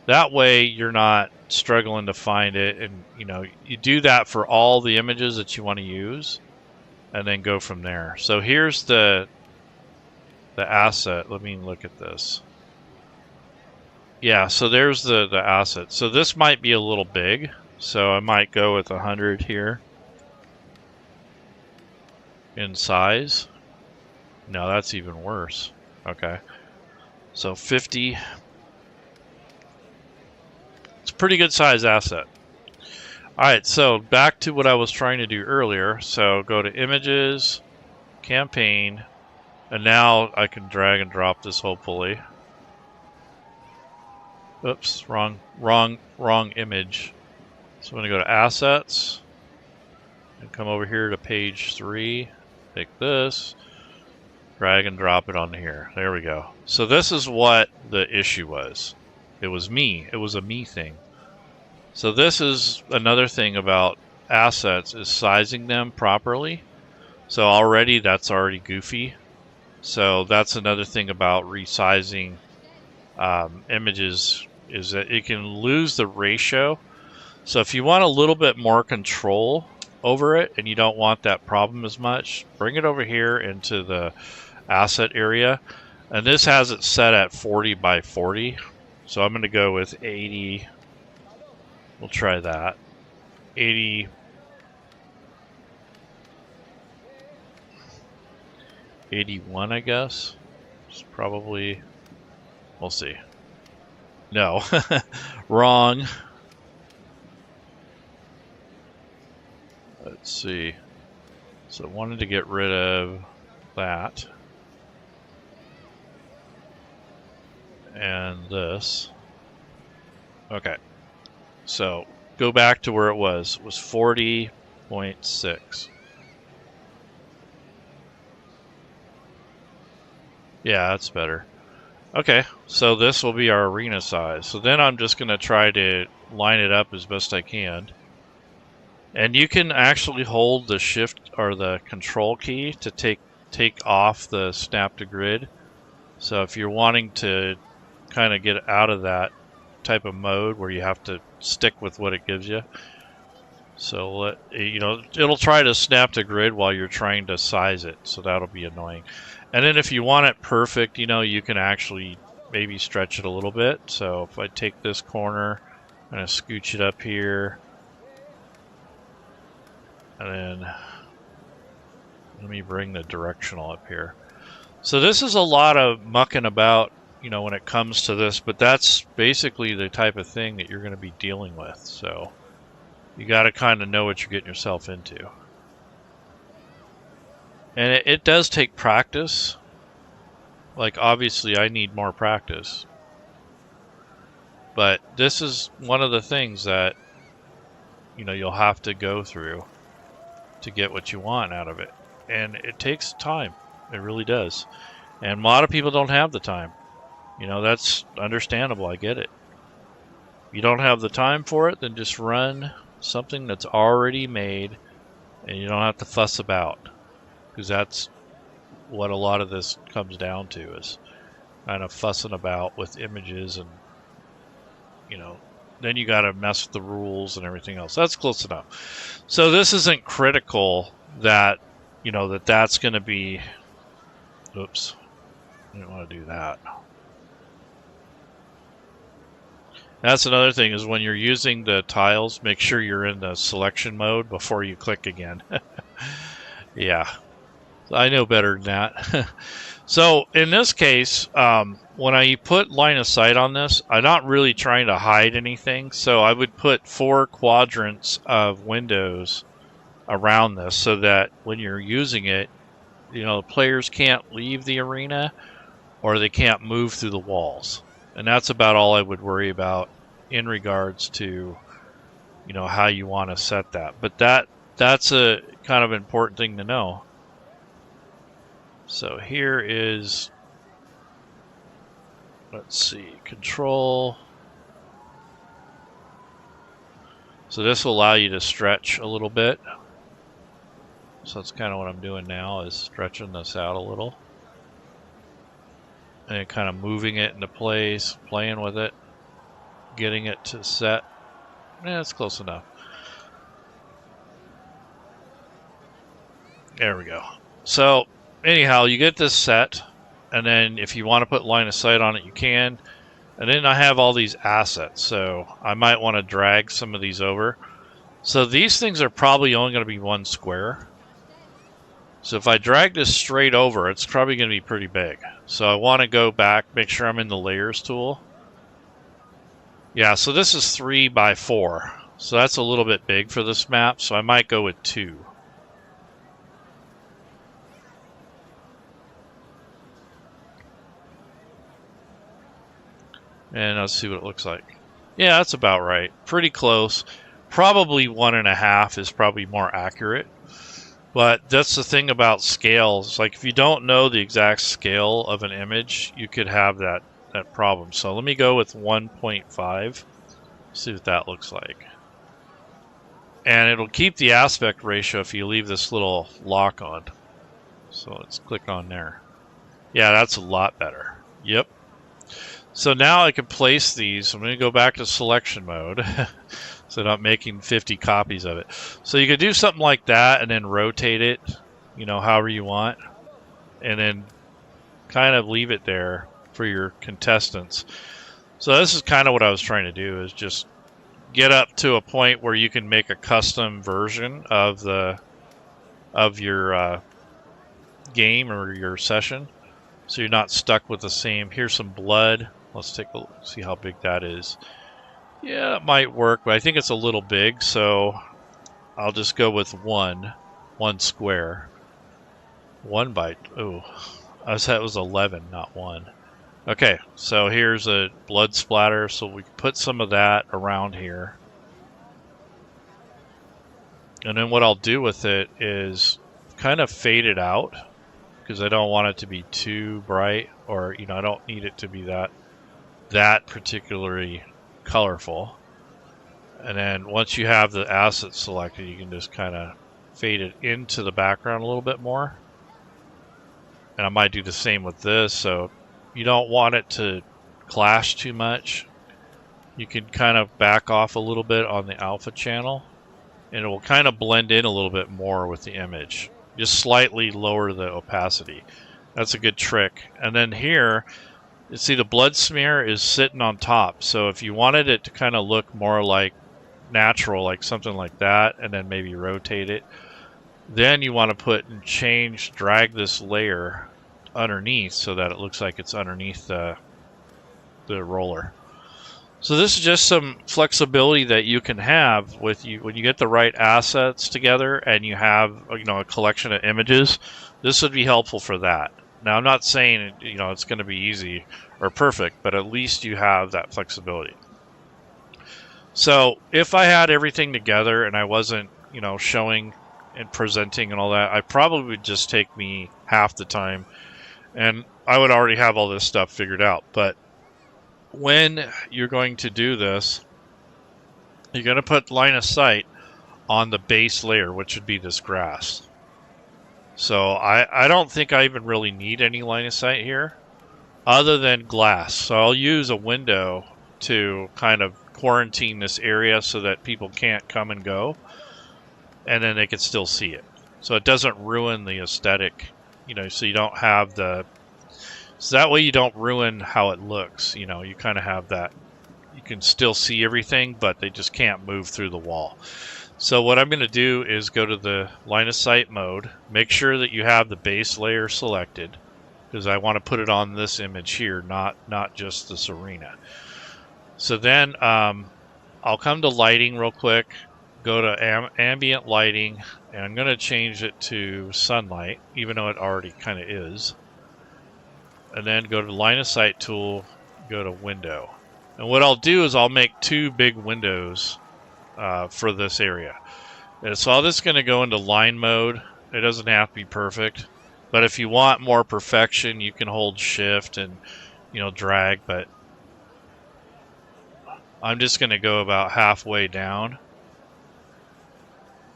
Speaker 1: That way, you're not struggling to find it, and you know, you do that for all the images that you want to use, and then go from there. So here's the asset. Let me look at this. Yeah, so there's the asset. So this might be a little big, so I might go with 100 here in size. No, that's even worse. Okay, so 50. It's a pretty good size asset. Alright, so back to what I was trying to do earlier. So go to images, campaign, and now I can drag and drop this hopefully. Oops, wrong image. So I'm going to go to assets and come over here to page 3. Take this, drag and drop it on here. There we go. So this is what the issue was. It was me. It was a me thing. So this is another thing about assets, is sizing them properly. So already that's already goofy. So that's another thing about resizing images, is that it can lose the ratio. So if you want a little bit more control over it and you don't want that problem as much, bring it over here into the asset area. And this has it set at 40 by 40. So I'm going to go with 80. We'll try that. 80. 81, I guess. It's probably, we'll see. No, wrong. Let's see. So I wanted to get rid of that. And this. Okay. So go back to where it was. It was 40.6. Yeah, that's better. Okay, so this will be our arena size. So then I'm just going to try to line it up as best I can. And you can actually hold the shift or the control key to take off the snap to grid. So if you're wanting to kind of get out of that type of mode where you have to stick with what it gives you. So it'll try to snap to grid while you're trying to size it. So that'll be annoying. And then if you want it perfect, you can actually maybe stretch it a little bit. So if I take this corner, I'm going to scooch it up here. And then let me bring the directional up here. So this is a lot of mucking about, when it comes to this, but that's basically the type of thing that you're going to be dealing with. So you got to kind of know what you're getting yourself into. And it does take practice. Like, obviously, I need more practice. But this is one of the things that, you'll have to go through to get what you want out of it. And it takes time. It really does. And a lot of people don't have the time. That's understandable. I get it. If you don't have the time for it, then just run something that's already made and you don't have to fuss about. Because that's what a lot of this comes down to, is kind of fussing about with images, and then you got to mess with the rules and everything else. That's close enough. So this isn't critical that that's going to be. Oops, I didn't want to do that. That's another thing, is when you're using the tiles, make sure you're in the selection mode before you click again. Yeah. I know better than that. So in this case, when I put line of sight on this, I'm not really trying to hide anything. So I would put 4 quadrants of windows around this so that when you're using it, the players can't leave the arena or they can't move through the walls. And that's about all I would worry about in regards to, how you want to set that. But that's a kind of important thing to know. So here is, let's see, control. So this will allow you to stretch a little bit. So that's kind of what I'm doing now, is stretching this out a little. And kind of moving it into place, playing with it, getting it to set. Yeah, it's close enough. There we go. So anyhow, you get this set, and then if you want to put line of sight on it, you can. And then I have all these assets, so I might want to drag some of these over. So these things are probably only going to be 1 square. So if I drag this straight over, it's probably going to be pretty big. So I want to go back, make sure I'm in the layers tool. Yeah, so this is 3 by 4. So that's a little bit big for this map, so I might go with 2. And let's see what it looks like. Yeah, that's about right. Pretty close. Probably 1.5 is probably more accurate. But that's the thing about scales. Like if you don't know the exact scale of an image, you could have that problem. So let me go with 1.5. See what that looks like. And it'll keep the aspect ratio if you leave this little lock on. So let's click on there. Yeah, that's a lot better. Yep. So now I can place these. I'm going to go back to selection mode. So not making 50 copies of it. So you could do something like that and then rotate it, you know, however you want. And then kind of leave it there for your contestants. So this is kind of what I was trying to do, is just get up to a point where you can make a custom version of your game or your session. So you're not stuck with the same. Here's some blood. Let's take a look, see how big that is. Yeah, it might work, but I think it's a little big, so I'll just go with 1 square. 1 by, oh, I said it was 11, not 1. Okay, so here's a blood splatter, so we can put some of that around here. And then what I'll do with it is kind of fade it out, because I don't want it to be too bright, or, you know, I don't need it to be that particularly colorful. And then once you have the asset selected, you can just kind of fade it into the background a little bit more. And I might do the same with this, so you don't want it to clash too much. You can kind of back off a little bit on the alpha channel, and it will kind of blend in a little bit more with the image. Just slightly lower the opacity. That's a good trick. And then here, you see the blood smear is sitting on top. So if you wanted it to kind of look more like natural, like something like that, and then maybe rotate it, then you want to put and drag this layer underneath so that it looks like it's underneath the roller. So this is just some flexibility that you can have with you when you get the right assets together and you have, you know, a collection of images. This would be helpful for that. Now, I'm not saying, you know, it's going to be easy or perfect, but at least you have that flexibility. So if I had everything together and I wasn't, you know, showing and presenting and all that, I probably would just take me half the time and I would already have all this stuff figured out. But when you're going to do this, you're going to put line of sight on the base layer, which would be this grass. So I don't think I even really need any line of sight here other than glass. So I'll use a window to kind of quarantine this area so that people can't come and go, and then they can still see it. So it doesn't ruin the aesthetic, you know, so you don't have the... So that way you don't ruin how it looks, you know, you kind of have that. You can still see everything, but they just can't move through the wall. So what I'm going to do is go to the line of sight mode, make sure that you have the base layer selected, because I want to put it on this image here, not just this arena. So then I'll come to lighting real quick, go to ambient lighting, and I'm going to change it to sunlight, even though it already kind of is. And then go to the line of sight tool, go to window. And what I'll do is I'll make 2 big windows for this area. And so all this is going to go into line mode. It doesn't have to be perfect, but if you want more perfection, you can hold shift and, you know, drag. But I'm just going to go about halfway down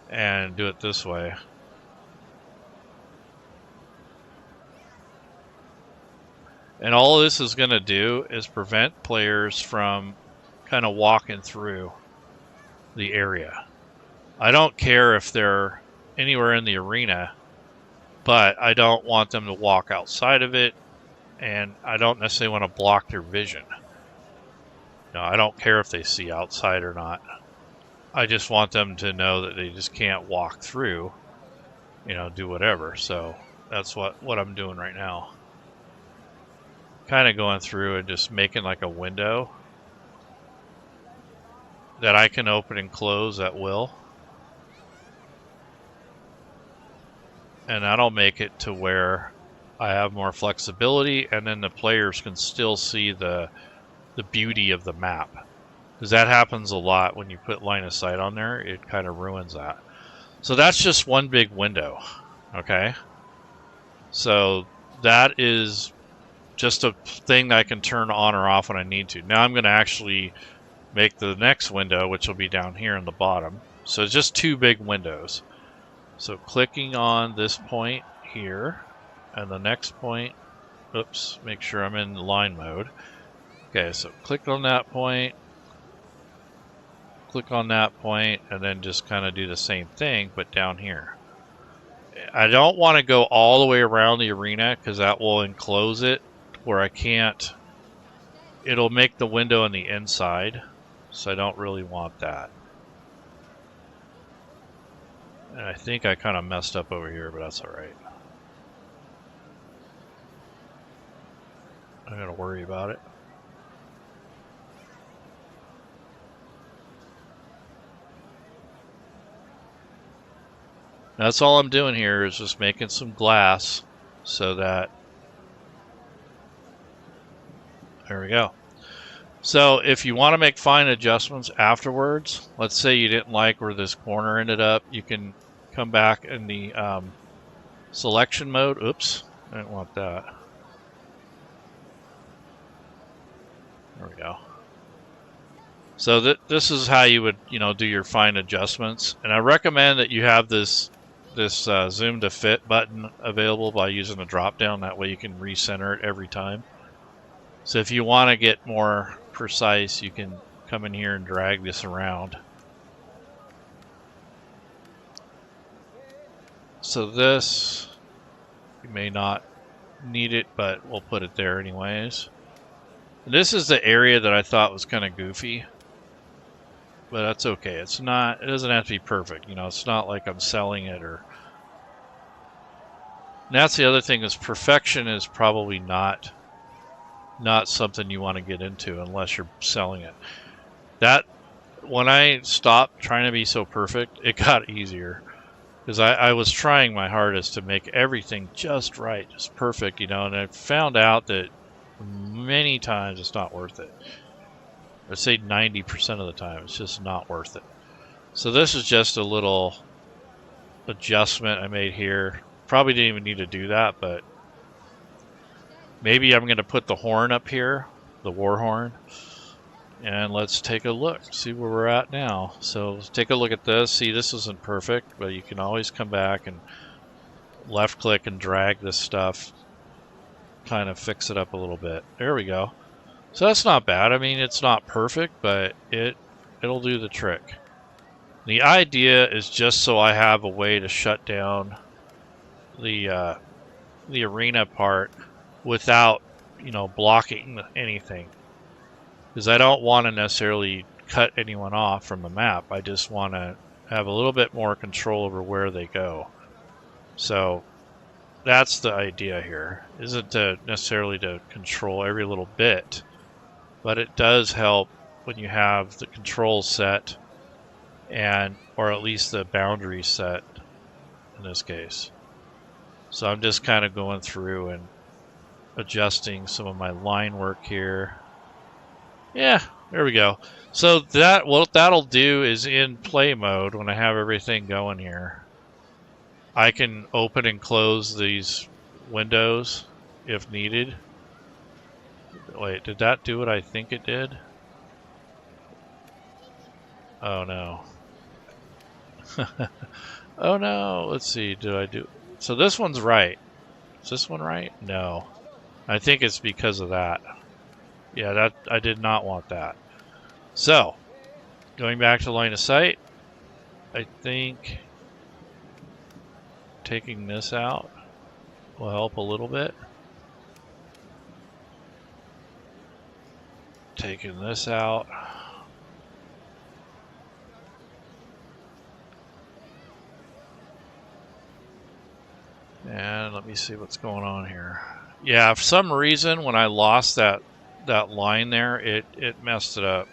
Speaker 1: and do it this way. And all this is going to do is prevent players from kind of walking through the area. I don't care if they're anywhere in the arena, but I don't want them to walk outside of it, and I don't necessarily want to block their vision. You know, I don't care if they see outside or not. I just want them to know that they just can't walk through, you know, do whatever. So that's what I'm doing right now. Kind of going through and just making like a window that I can open and close at will. And that'll make it to where I have more flexibility, and then the players can still see the beauty of the map. Because that happens a lot when you put line of sight on there. It kind of ruins that. So that's just one big window. Okay? So that is just a thing that I can turn on or off when I need to. Now I'm going to actually make the next window, which will be down here in the bottom. So it's just two big windows. So clicking on this point here, and the next point, oops, make sure I'm in line mode. Okay, so click on that point, click on that point, and then just kind of do the same thing, but down here. I don't want to go all the way around the arena because that will enclose it where I can't. It'll make the window on the inside, so I don't really want that. And I think I kind of messed up over here, but that's all right. I'm going to worry about it. That's all I'm doing here is just making some glass so that, there we go. So if you want to make fine adjustments afterwards, let's say you didn't like where this corner ended up, you can come back in the selection mode. Oops, I didn't want that. There we go. So this is how you would, you know, do your fine adjustments. And I recommend that you have this zoom to fit button available by using the drop down. That way you can recenter it every time. So if you want to get more precise, you can come in here and drag this around. So this, you may not need it, but we'll put it there anyways. This is the area that I thought was kind of goofy, but that's okay. It's not, it doesn't have to be perfect. You know, it's not like I'm selling it or. And that's the other thing is perfection is probably not something you want to get into unless you're selling it. That, when I stopped trying to be so perfect, it got easier. Because I was trying my hardest to make everything just right, just perfect, you know, and I found out that many times it's not worth it. I'd say 90% of the time it's just not worth it. So this is just a little adjustment I made here. Probably didn't even need to do that, but maybe I'm going to put the horn up here, the war horn, and let's take a look, see where we're at now. So let's take a look at this. See, this isn't perfect, but you can always come back and left click and drag this stuff, kind of fix it up a little bit. There we go. So that's not bad. I mean, it's not perfect, but it'll do the trick. The idea is just so I have a way to shut down the arena part without, you know, blocking anything. Because I don't want to necessarily cut anyone off from the map. I just want to have a little bit more control over where they go. So that's the idea here. Isn't to necessarily to control every little bit, but it does help when you have the controls set, and or at least the boundaries set in this case. So I'm just kind of going through and adjusting some of my line work here. Yeah, there we go. So that what that'll do is in play mode, when I have everything going here, I can open and close these windows if needed. Wait, did that do what I think it did? Oh no. Oh no, let's see, did I do... So this one's right. Is this one right? No. I think it's because of that. Yeah, that I did not want that. So, going back to line of sight, I think taking this out will help a little bit. taking this out. And let me see what's going on here. Yeah, for some reason when I lost that line there, it messed it up.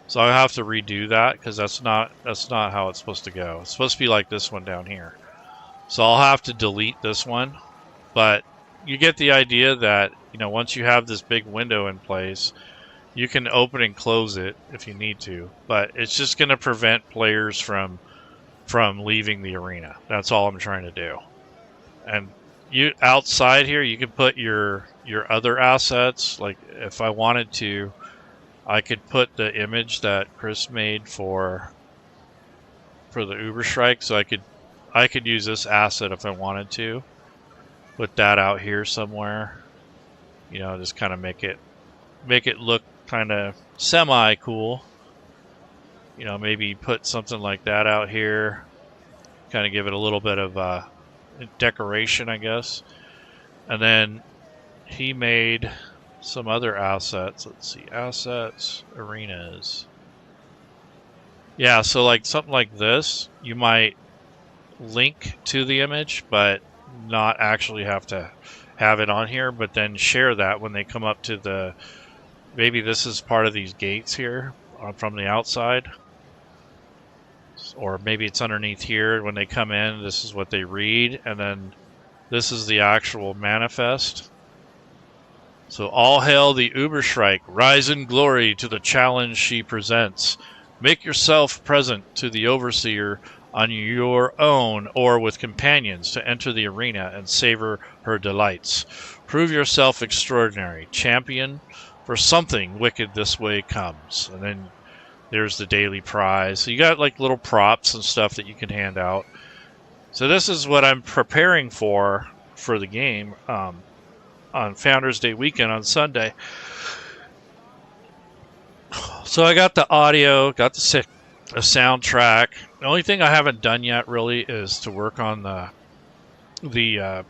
Speaker 1: So I have to redo that because that's not how it's supposed to go. It's supposed to be like this one down here. So I'll have to delete this one. But you get the idea that, you know, once you have this big window in place, you can open and close it if you need to. But it's just going to prevent players from leaving the arena. That's all I'm trying to do. And you outside here, you can put your other assets. Like if I wanted to, I could put the image that Kris made for the Ubershrike, so I could use this asset if I wanted to. Put that out here somewhere. You know, just kind of make it look kind of semi cool. You know, maybe put something like that out here. Kind of give it a little bit of decoration, I guess. And then he made some other assets. Let's see, assets, arenas. Yeah, so like something like this, you might link to the image, but not actually have to have it on here, but then share that when they come up to the, maybe this is part of these gates here from the outside. Or maybe it's underneath here. When they come in, this is what they read, and then this is the actual manifest. So all hail the Ubershrike, rise in glory to the challenge she presents. Make yourself present to the Overseer on your own or with companions to enter the arena and savor her delights. Prove yourself extraordinary, champion, for something wicked this way comes. And then there's the daily prize. So you got like little props and stuff that you can hand out. So this is what I'm preparing for the game on Founders Day weekend on Sunday. So I got the audio, got the soundtrack. The only thing I haven't done yet really is to work on the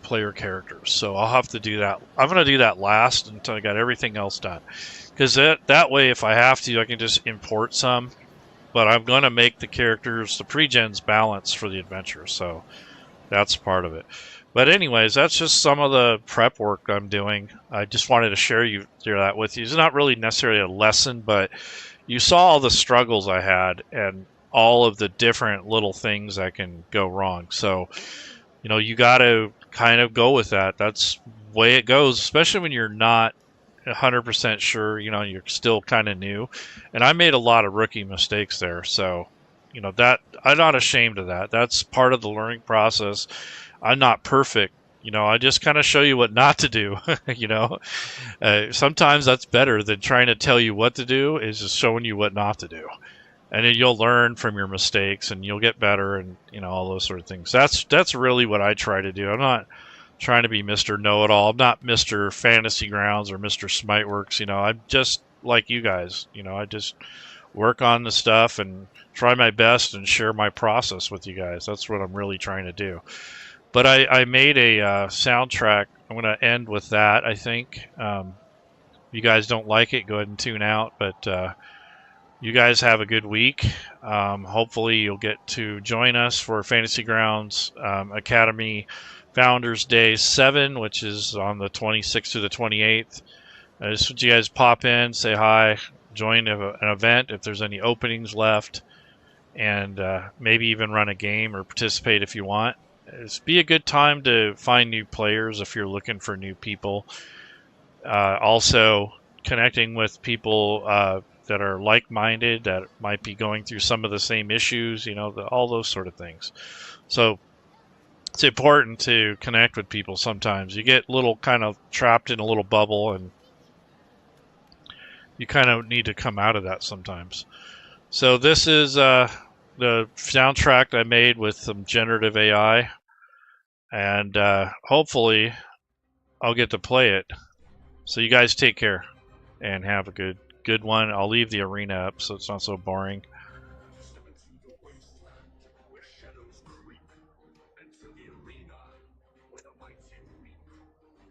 Speaker 1: player characters. So I'll have to do that. I'm going to do that last until I got everything else done. Because that way, if I have to, I can just import some. But I'm going to make the characters, the pre-gens, balance for the adventure. So that's part of it. But anyways, that's just some of the prep work I'm doing. I just wanted to share that with you. It's not really necessarily a lesson, but you saw all the struggles I had and all of the different little things that can go wrong. So, you know, you got to kind of go with that. That's the way it goes, especially when you're not 100% sure, you know, you're still kind of new. And I made a lot of rookie mistakes there. So, you know, that I'm not ashamed of that. That's part of the learning process. I'm not perfect. You know, I just kind of show you what not to do. You know, sometimes that's better than trying to tell you what to do, is just showing you what not to do. And then you'll learn from your mistakes and you'll get better and, you know, all those sort of things. That's really what I try to do. I'm not trying to be Mr. Know-It-All. I'm not Mr. Fantasy Grounds or Mr. Smiteworks. You know, I'm just like you guys. You know, I just work on the stuff and try my best and share my process with you guys. That's what I'm really trying to do. But I made a soundtrack. I'm going to end with that, I think. If you guys don't like it, go ahead and tune out. But you guys have a good week. Hopefully you'll get to join us for Fantasy Grounds Academy Founders Day 7, which is on the 26th to the 28th. I just want you guys pop in, say hi, join an event if there's any openings left, and maybe even run a game or participate if you want. It's be a good time to find new players if you're looking for new people. Also, connecting with people that are like-minded, that might be going through some of the same issues, you know, all those sort of things. So it's important to connect with people sometimes. You get kind of trapped in a little bubble, and you kind of need to come out of that sometimes. So this is the soundtrack I made with some generative AI, and hopefully I'll get to play it. So you guys take care and have a good one. I'll leave the arena up so it's not so boring.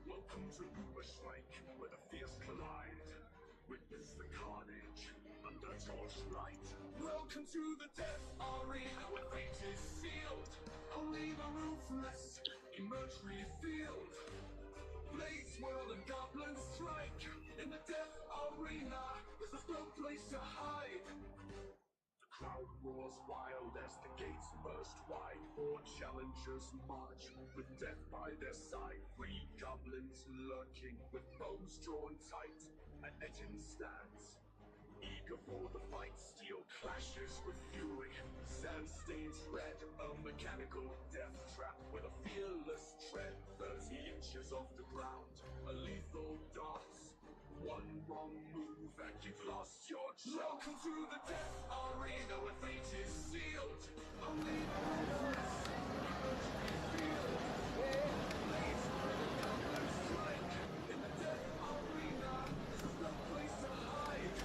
Speaker 1: Welcome to Ubershrike, where the fierce collide. Witness the
Speaker 2: Welcome to the Death Arena where fate is sealed. Only the ruthless emerge revealed. Blades whirl and goblins strike. In the Death Arena, there's no place to hide. The crowd roars wild as the gates burst wide. 4 challengers march with death by their side. 3 goblins lurking with bows drawn tight. And Ettin stands, eager for the fight. Steel clashes with fury, sand stains red. A mechanical death trap with a fearless tread. 30 inches off the ground, a lethal dart. One wrong move and you've lost your job. Welcome to the Death Arena where fate is sealed. Only the ruthless revealed. Blades where the goblins strike. In the Death Arena, there's no place to hide.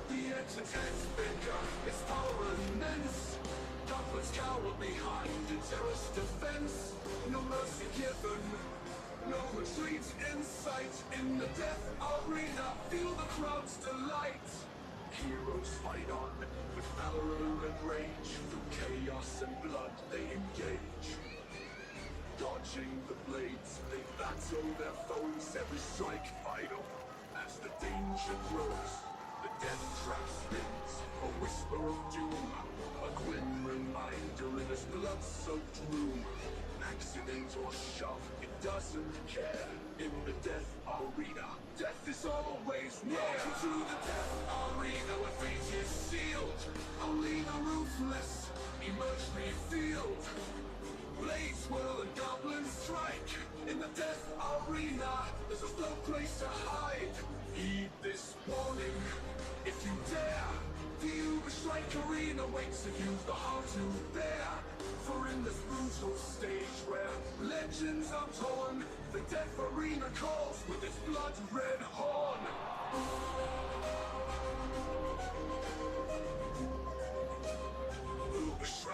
Speaker 2: The entertain's bigger, its power immense. Goblins cower behind a terrorist defense. No mercy given, no retreat in sight. In the Death Arena, feel the crowd's delight. Heroes fight on with valor and rage. Through chaos and blood they engage. Dodging the blades, they battle their foes. Every strike vital as the danger grows. The death trap spins, a whisper of doom. A grim reminder in this blood-soaked room. Accident or shove, it doesn't care. In the Death Arena, death is always near. Welcome to the Death Arena where fate is sealed. Only the ruthless emerge revealed. Blades whirl and goblins strike. In the Death Arena, there's no place to hide. Heed this warning, if you dare. The Ubershrike Arena waits if you've the heart to bear. For in this brutal stage where legends are torn, the Death Arena calls with its blood-red horn. Ubershrike